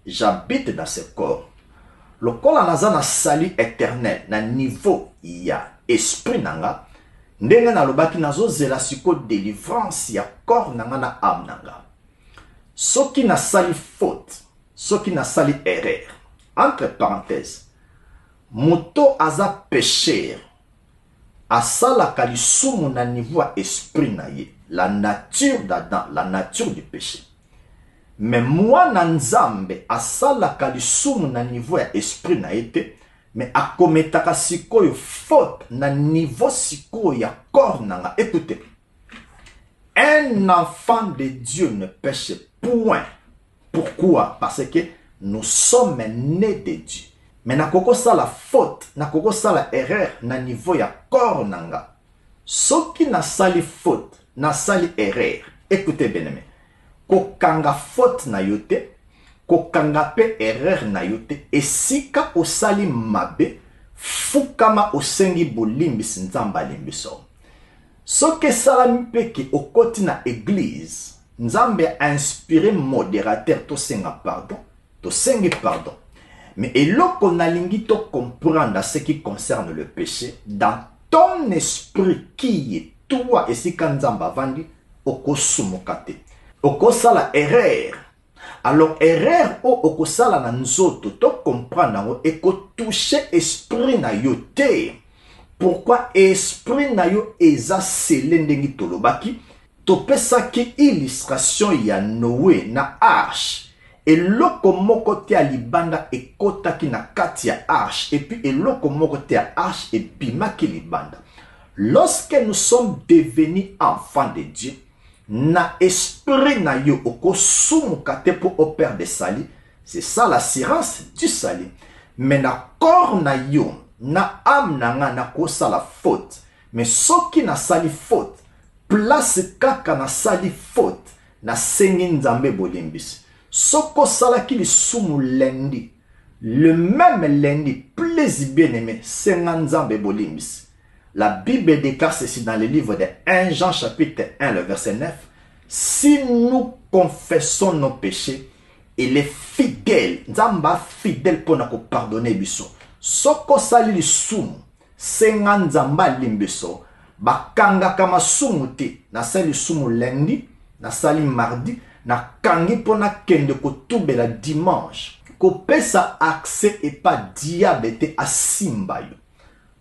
j'habite dans ce corps. Le corps naza na salut éternel, na niveau ya esprit nanga, ndenge na lobaki nazo zela siko délivrance ya corps nanga na âme nanga. Soki na sali faute, soki na sali erreur, entre parenthèses, moto aza pécheur, asala kalisumu na niveau ya esprit na ye, la nature d'Adam, la nature du péché. Mais moi na nzambe asala kalisumu na niveau ya esprit na ete, mais akometaka sikoyo faute na niveau sikoyo ya corps nanga. Écoutez, un enfant de Dieu ne pêche point. Pourquoi? Parce que nous sommes nés de Dieu. Mais nakoko sala faute, nakoko sala erreur na niveau ya corps nanga. Soki na sali faute, na sali erreur. Écoutez bien aimé. Kokanga faute na yote, kokanga pe erreur na yote, esika osali mabe, fukama osengi bolimbisi nzamba limbiso. Soke salami peke okoti na église, nzambe a inspiré modérateur to senga pardon, to sengi pardon. Mais eloko nalingi to comprendre ce qui concerne le péché, dans ton esprit qui est toi esika nzamba vandi, okosumokate. Okosala erreur. Alors erreur o okosala na nzoto to comprendre et ko toucher esprit na yote. Pourquoi esprit na yo eza scellé ndengi tolobaki to pesaki illustration ya Noé na arche. Et loko moko te libanda ekotaki na kati ya arche et puis eloko moko te arche et bimaki libanda. Lorsque nous sommes devenus enfants de Dieu, na esprit na yo okosumukate pour opérer de salut, c'est ça l'assurance du salut. Mais na corps na yo, na âme na nga na kosa la faute. Mais soki na sali faute, place kaka na sali faute, na sengi nzambe bolimbisi. Soko salaki li sumu lendi, le même lundi, plaisir bien aimé, senga nzambe bolimbisi. La Bible déclare ceci dans le livre de 1 Jean chapitre 1, le verset 9. Si nous confessons nos péchés, il est fidèle. Nzamba fidèle pour nous pardonner biso. Soko sali li sumu, senga nzamba limbiso, bakanga kama sumu te, na sali sumu lundi, na sali mardi, na kangi pona kende ko tubela dimanche. Ko pesa accès et pas diabete asimba yo.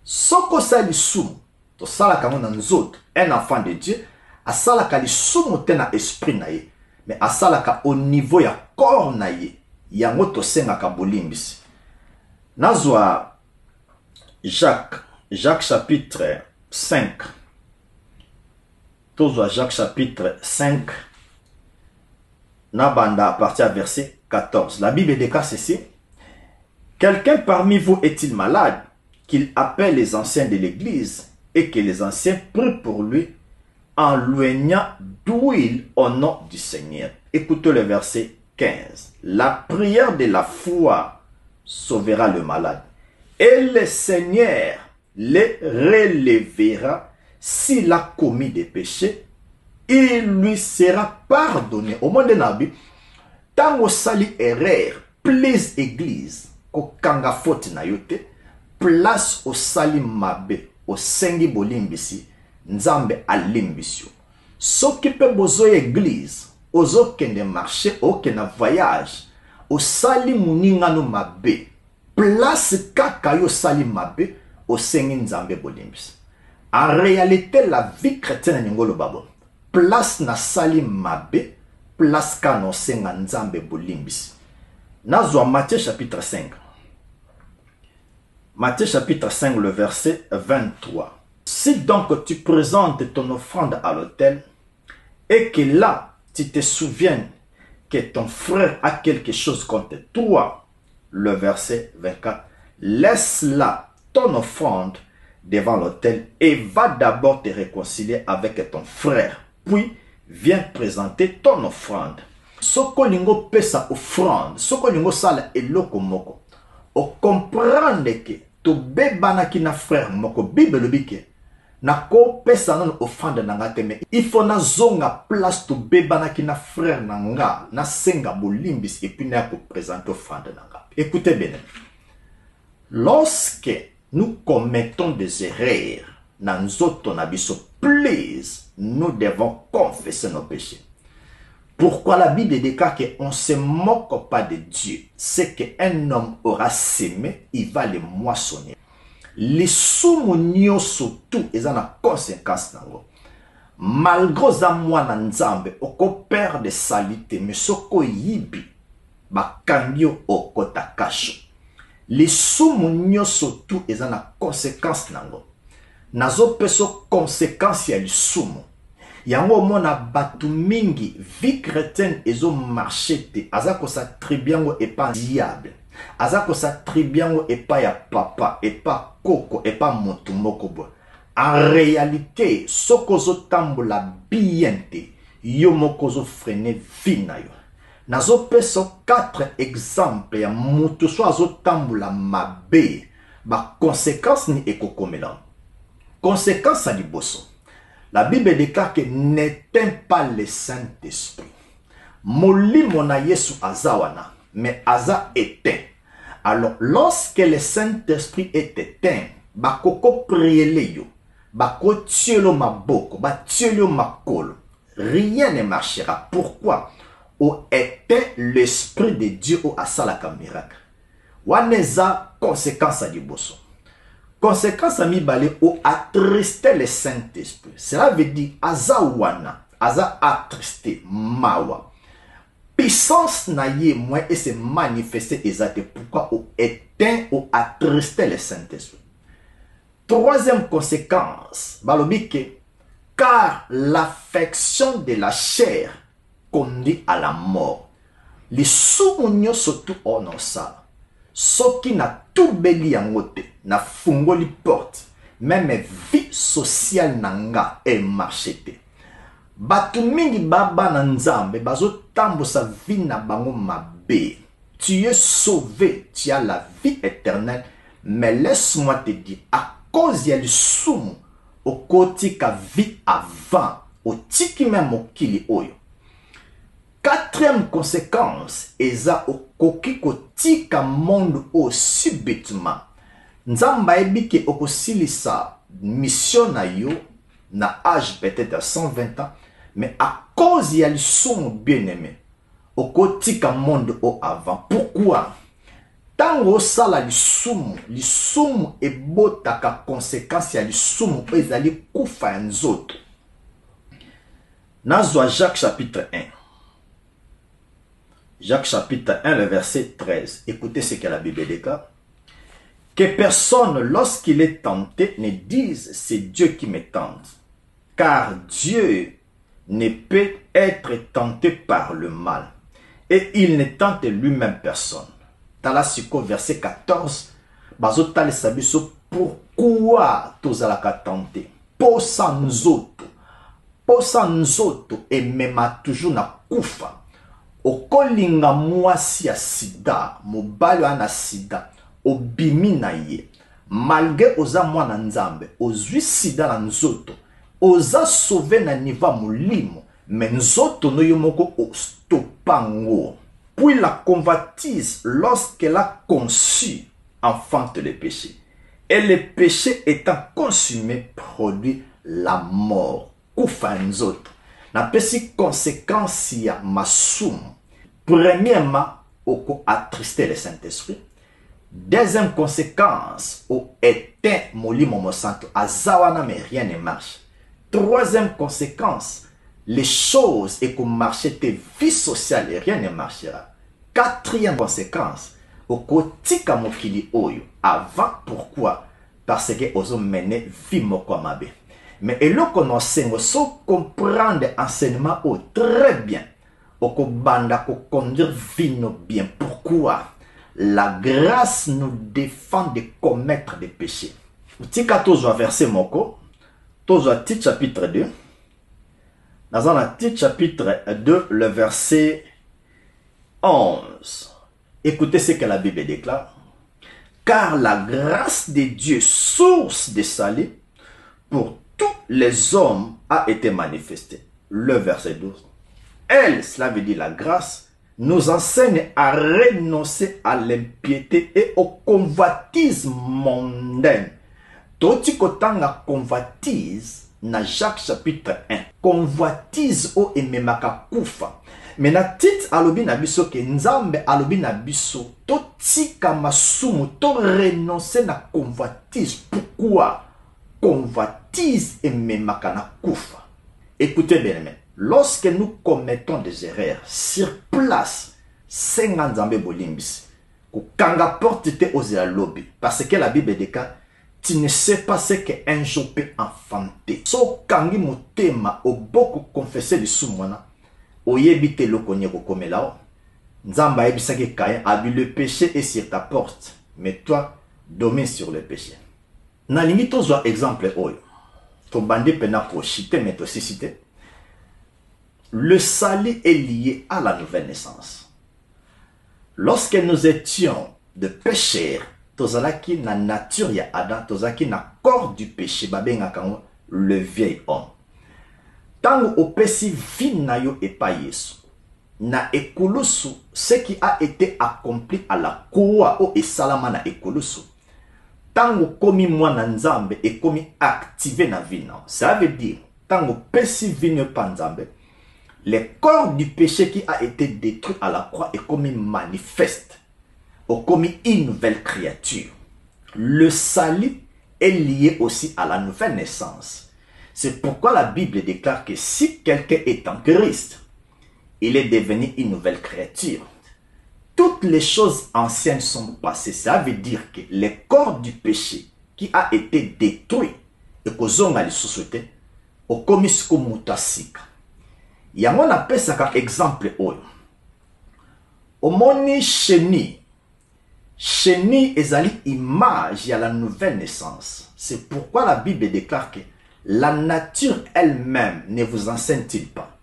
Soko sali sumu, to sala kamo na nzoto, un enfant de Dieu, a sala ka li sumu te na esprit na ye, mais a sala ka au niveau ya corps na ye, yango to senga ka bolimbisi. Nazwa Jacques chapitre 5. Tozwa Jacques chapitre 5. Nabanda à partir du verset 14. La Bible déclare ceci. Quelqu'un parmi vous est-il malade, qu'il appelle les anciens de l'église et que les anciens prient pour lui en loignant d'huile au nom du Seigneur. Écoutez le verset 15. La prière de la foi sauvera le malade et le Seigneur le relèvera s'il a commis des péchés. Il lui sera pardonné. Au monde de Nabi, tango sali erreur, please église, ko kanga faute na yote, place au sali mabe, au sengi bolimbisi, nzambe alimbisio. Soki pe bozo église, ozo kende marché, o kena voyage, au sali muninga no mabe, place kaka yo sali mabe, au sengi nzambe bolimbisi. En réalité, la vie chrétienne n'ingolo babo. Place na sali mabe, place ka no senga nzambe bolimbisi. Nazwa Matthieu chapitre 5. Matthieu chapitre 5, le verset 23. Si donc tu présentes ton offrande à l'autel et que là, tu te souviens que ton frère a quelque chose contre toi, le verset 24, laisse là ton offrande devant l'autel et va d'abord te réconcilier avec ton frère. Puis, viens présenter ton offrande. Soko lingo pesa offrande, soko lingo sala eloko moko. O comprendre que to bebana ki na frère moko, Bible le bike. Na ko pesa non offrande nanga teme. Il faut na zonga place to bebana ki na frère nanga, na senga bolimbis et puis na ko présenter offrande nanga. Écoutez bien. Lorsque nous commettons des erreurs, please, nous devons confesser nos péchés. Pourquoi la Bible déclare qu'on ne se moque pas de Dieu? C'est qu'un homme aura sémé, il va le moissonner. Les soumounions surtout, ils ont la conséquence. Malgré ça, moi, Nzambe, on perd de salité, mais ce qu'on yibi, ba kambio au kota kasho. Les soumounions surtout, ils ont la conséquence. Nazo peso conséquence ya lisumu. Yango mona batu mingi vie chrétienne ezo marché te. Azako sa tribiango et pas diable. Azako sa tribiango et pas ya papa et pas koko et pas motumoko bo. En réalité, sokozo tambola biente yo mokozo freiner vina yo. Nazo peso 4 exemples ya mutu so azo tambola mabe. Ba conséquence ni ekokomela. Conséquence à liboso. La Bible déclare que n'éteint pas le Saint-Esprit. Molimo na Yesu azawana, mais aza éteint. Alors, lorsque le Saint-Esprit est éteint, bakoko priele yo, bako tielo maboko, ba tielo makolo, rien ne marchera. Pourquoi? Au éteint l'Esprit de Dieu au asalaka miracle. Waneza conséquence à liboso. Conséquence à mi balé ou attristé le Saint-Esprit. Cela veut dire azawana, aza attristé, mawa. Puissance na ye moins et se manifester exacte. Pourquoi ou éteint ou attristé le Saint-Esprit. Troisième conséquence, balobike, car l'affection de la chair conduit à la mort. Les soumounions surtout en ça. Ce qui n'a tout beli en côté, na fungoli porte, même vie sociale nanga et marchete. Batu mingi baba na nzambe, bazo tambo sa vie na bango mabe. Tu es sauvé, tu as la vie éternelle, mais laisse-moi te dire, à cause y'a le soum, au côté ka vie avant, au tiki même au kili oyo. Quatrième conséquence, eza au koki kotika monde au subitement. Nzamba ebike okosilisa mission na yo na âge peut-être à 120 ans, mais à cause il y a le son bien-aimé. Okotika monde au avant. Pourquoi? Tango sala lisumu ebotaka conséquence ya lisumu ezali kufa nzoto. Nazwa Jacques chapitre 1. Jacques chapitre 1, le verset 13. Écoutez ce que la Bible déclare. Que personne, lorsqu'il est tenté, ne dise c'est Dieu qui me tente. Car Dieu ne peut être tenté par le mal. Et il ne tente lui-même personne. Talasiko, verset 14. Bazotale sabiso, pourquoi tozalaka tenté? Posa nzoto. Posa nzoto et même toujours na kufa. Okolinga mwasi ya sida, mobali ana sida, obimi na ye. Malgré oza mwana nzambe, ozwi sida na nzoto, oza sauvé na niva molimo, mais nzoto no yomoko ostopango. Puis la convoitise, lorsqu'elle a conçu, enfante le péché. Et le péché étant consumé, produit la mort. Kufa nzoto. Na pesi conséquence ya masumu. Premièrement, oko attristé le Saint-Esprit. Deuxième conséquence, au éteint molimo mo santo. Azawana mais rien ne marche. Troisième conséquence, les choses et qu'on marche tes vie sociale et rien ne marchera. Quatrième conséquence, okotika mokili oyo avant. Pourquoi? Parce que ozo mené vie moko mabe. Mais eloko no sengo so comprendre enseignement o très bien. Oko banda ko conduire vie no bien. Pourquoi? La grâce nous défend de commettre des péchés. Tika tozo verset moko, tozo tit chapitre 2. Dans un tit chapitre 2, le verset 11. Écoutez ce que la Bible déclare. Car la grâce de Dieu, source de salut, pour tous les hommes a été manifestée. Le verset 12. Elle, cela veut dire la grâce, nous enseigne à renoncer à l'impiété et au convoitise mondaine. Toti kotanga convoitise na Jacques chapitre 1. Convoitise o ememaka kufa. Mais na tit alobi na biso ke nzambe alobi na biso to tika masumu to renoncer na convoitise. Pourquoi? Convoitise ememaka na kufa. Écoutez bien, lorsque nous commettons des erreurs sur place, c'est nzambe bolimbis. Kanga porte te ozela lobby parce que la Bible déclare tu ne sais pas ce qu'un jour peut enfanter. So kangi mutema o beaucoup confesser de soumona. Oyebite lokonye kokome lao. Nzamba ebisaki Caïn a vu le péché est sur ta porte, mais toi domine sur le péché. Na lingi tozwa exemple oyo. To bande pena ko chite mais to cité. Le salut est lié à la nouvelle naissance. Lorsque nous étions de pécheurs, tozalaki na nature ya Adam, tozalaki na corps du péché, babenga kango le vieil homme. Tango opesi vie na yo epa Yesu, na ekulusu, ce qui a été accompli à la croix o esalama na ekulusu, tango komi mwana nzambe et komi activé na vie na. Ça veut dire, tango pesi vie na pa nzambe, le corps du péché qui a été détruit à la croix est comme manifeste, ou comme une nouvelle créature. Le salut est lié aussi à la nouvelle naissance. C'est pourquoi la Bible déclare que si quelqu'un est en Christ, il est devenu une nouvelle créature. Toutes les choses anciennes sont passées. Ça veut dire que le corps du péché qui a été détruit et que l'on a société, au komisko mutasika. Yango na pesa ka exemple oyo. Omoni chenille. Chenille ezali image ya la nouvelle naissance. C'est pourquoi la Bible déclare que la nature elle-même ne vous enseigne-t-il pas.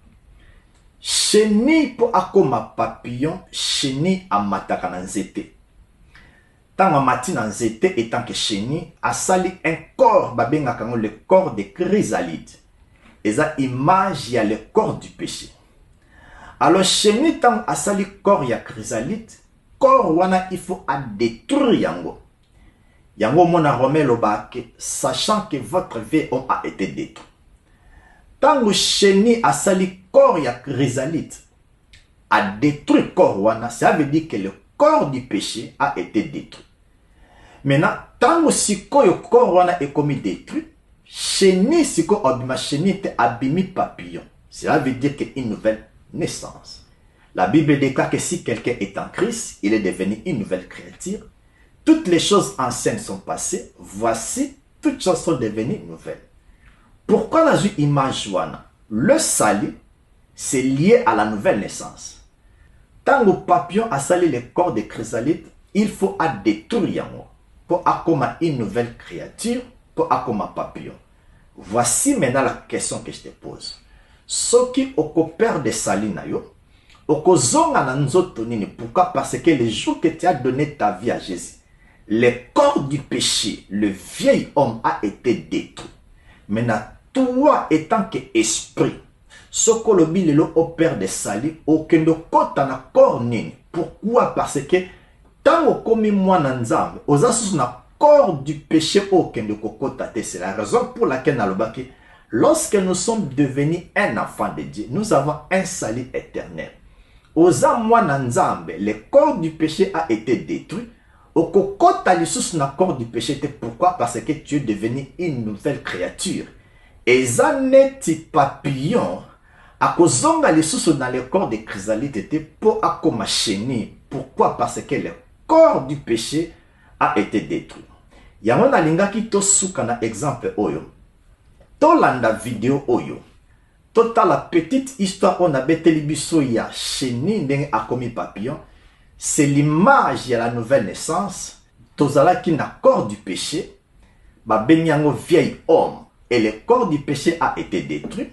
Chenille po akoma papillon, chenille amataka na nzete. Tant amati na nzete étant que chenille asali un corps babenga kango le corps de chrysalide. Et ça image y a le corps du péché. Alors chenille tant asali corps ya chrysalide, corps wana il faut à détruire yango. Yango mona Romain lobake, sachant que votre vie a été détruit. Tango chenille asali corps ya chrysalide a détruit corps wana, ça veut dire que le corps du péché a été détruit. Maintenant, tango sikoyo corps wana est comme détruit, chenille siko obima chenille te abimi papillon. Cela veut dire qu'une nouvelle naissance. La Bible déclare que si quelqu'un est en Christ, il est devenu une nouvelle créature. Toutes les choses anciennes sont passées. Voici, toutes choses sont devenues nouvelles. Pourquoi la image wana? Le salut, c'est lié à la nouvelle naissance. Tant que papillon a sali le corps de chrysalide, il faut à détruire pour accommoder une nouvelle créature, pour accommoder papillon. Voici maintenant la question que je te pose. Ce qui opère de sali na yo, okozonga na nzoto nini? Pourquoi? Parce que le jour que tu as donné ta vie à Jésus, le corps du péché, le vieil homme a été détruit. Maintenant, toi étant que esprit, ce que le bilelo opère de sali, aucun de kota na corps nini. Pourquoi? Parce que tant que comme moi nanzambe, aux asus na corps du péché aucun de kota te. C'est la raison pour laquelle nalobaki, lorsque nous sommes devenus un enfant de Dieu, nous avons un salut éternel. Aux moi nanzambe, le corps du péché a été détruit. Au kokota lisusu na corps du péché, pourquoi? Parce que tu es devenu une nouvelle créature. Et ça n'est papillon. A kozonga lisusu dans le corps de chrysalide pour akoma chenille. Pourquoi? Parce que le corps du péché a été détruit. Yango na linga ki to suka na exemple oyo. To landa vidéo oyo. Tota la petite histoire on a beteli biso ya chenille ndenge akomi papillon. C'est l'image de la nouvelle naissance. Tozala qui na corps du péché. Ba benyango vieil homme. Et le corps du péché a été détruit.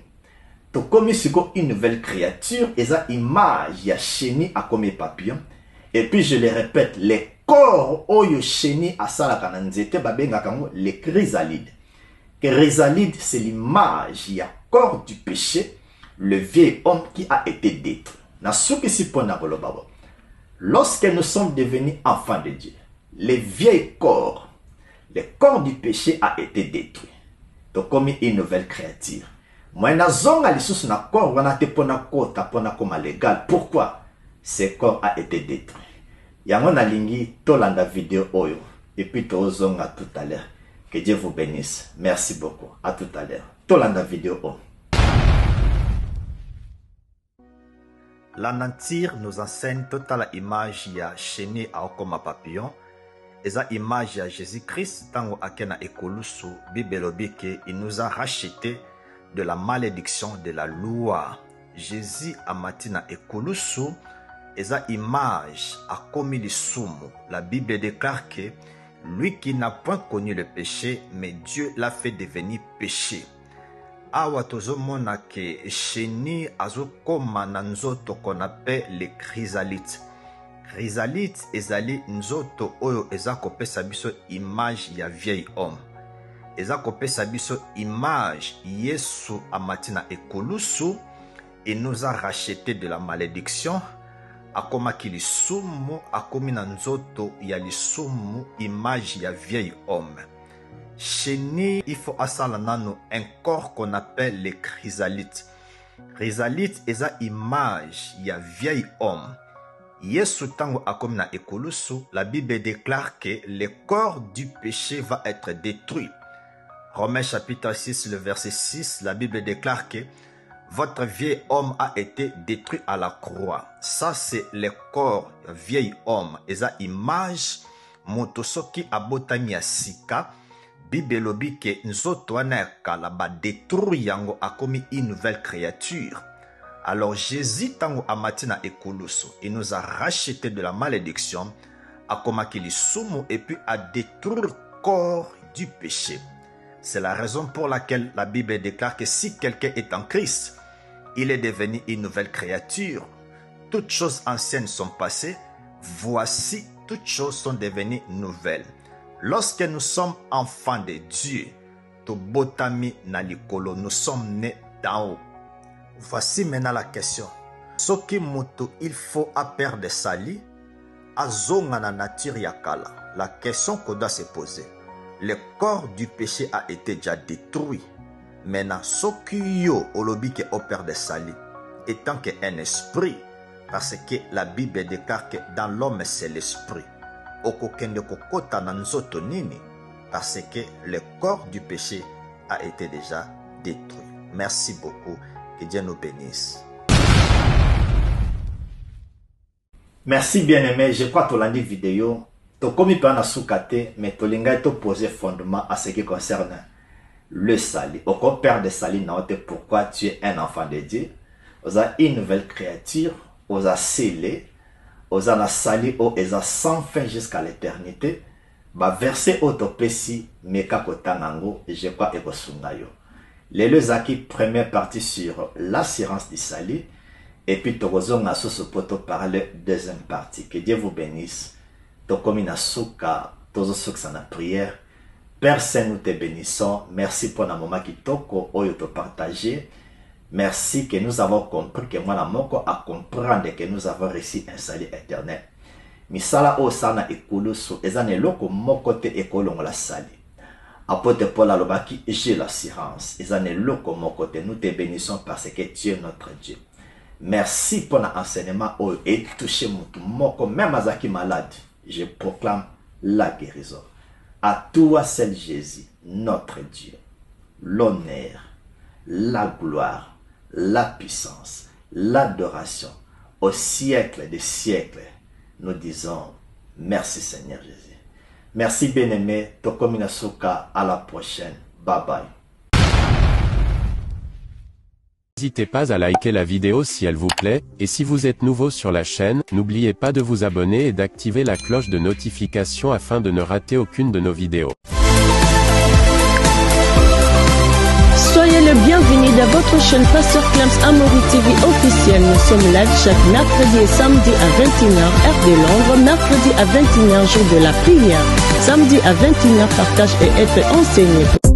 To komi siko une nouvelle créature. Et ça image ya chenille akomi papillon. Et puis je le répète, les corps oyo chenille asalaka na nzete ba bengakango les chrysalides. Chrysalide, c'est l'image, il y a corps du péché, le vieil homme qui a été détruit. Lorsque nous sommes devenus enfants de Dieu, les vieils corps, le corps du péché a été détruit. Donc, comme une nouvelle créature. Moi, je corps, pourquoi ce corps a été détruit? Il y a un lingi, tolanda vidéo oyo, et puis tozonga tout à l'heure. Que Dieu vous bénisse. Merci beaucoup. À tout à l'heure. Tolanda vidéo. La nature nous enseigne toute la image ya chenille à okoma papillon. Et ça image ya Jésus-Christ tango akena ekolusu bibelobike il nous a racheté de la malédiction de la loi. Jésus a matina ekolusu et ça image a commis le sumu. La Bible déclare que lui qui n'a point connu le péché, mais Dieu l'a fait devenir péché. Awa tozomona ke chenille azokoma na nzoto qu'on appelle les chrysalites. Chrysalites ezali nzoto oyo eza kopesa biso image ya vieil homme. Eza kopesa biso image Yesu amatina ekolusu et nous a racheté de la malédiction. Akomaki lisumu akomi na nzoto ya lisumu image ya vieil homme. Chenille, il faut asala nano un corps qu'on appelle les chrysalites. Chrysalites eza image ya vieil homme. Yesu tango akomi na ekolusu, la Bible déclare que le corps du péché va être détruit. Romains chapitre 6, le verset 6, la Bible déclare que votre vieil homme a été détruit à la croix. Ça, c'est le corps vieil homme. Et ça, image, motosoki abotami ya sika, bibelobi ke nzoto wana kala ba détruit yango akomi une nouvelle créature. Alors Jésus tango amatina ekoluso, il nous a racheté de la malédiction, akomaki lisumu et puis a détruit le corps du péché. C'est la raison pour laquelle la Bible déclare que si quelqu'un est en Christ, il est devenu une nouvelle créature. Toutes choses anciennes sont passées. Voici, toutes choses sont devenues nouvelles. Lorsque nous sommes enfants de Dieu, tobotami na likolo, nous sommes nés d'en haut. Voici maintenant la question. Soki moto il faut à perdre sali, azonga na nature yakala. La question qu'on doit se poser. Le corps du péché a été déjà détruit. Maintenant, soki yo olobi ke opère de sali, étant qu'un esprit, parce que la Bible déclare que dans l'homme c'est l'esprit. Okokende kokota na nzoto nini, parce que le corps du péché a été déjà détruit. Merci beaucoup. Que Dieu nous bénisse. Merci bien-aimé. Je crois que tu l'as dit vidéo. Tu comme il peut en soukate, mais tu l'as posé fondement à ce qui concerne le sali. Au père de sali, pourquoi tu es un enfant de Dieu. Vous avez une nouvelle créature. Vous avez scellé. Vous avez sali. Vous avez sans fin jusqu'à l'éternité. Verset autopécie, meka kotangango, je crois que sungayo. Les deux acquis, première partie sur l'assurance du salut. Et puis, Togozon a sous poto parler deuxième partie. Que Dieu vous bénisse. Tokomina souka, tozo souka na prière. Père Saint, nous te bénissons. Merci pour la moment qui toko, oyo te partager. Merci que nous avons compris que moi, la moko a comprendre que nous avons reçu un salut éternel. Misala o sana ekulusu, ezane loko moko te ekolongo la sali. Apôtre Paul Alobaki, j'ai l'assurance. Ezane loko moko te, nous te bénissons parce que tu es notre Dieu. Merci pour l'enseignement et toucher moko, même Azaki malade. Je proclame la guérison. À toi seul Jésus, notre Dieu, l'honneur, la gloire, la puissance, l'adoration, au siècle des siècles, nous disons Merci Seigneur Jésus. Merci bien-aimé. Tokomina Soka, à la prochaine. Bye bye. N'hésitez pas à liker la vidéo si elle vous plaît, et si vous êtes nouveau sur la chaîne, n'oubliez pas de vous abonner et d'activer la cloche de notification afin de ne rater aucune de nos vidéos. Soyez le bienvenu dans votre chaîne Pasteur Clems Amaury TV officielle. Nous sommes live chaque mercredi et samedi à 21h heure de Londres, mercredi à 21h jour de la prière, samedi à 21h partage et être enseigné.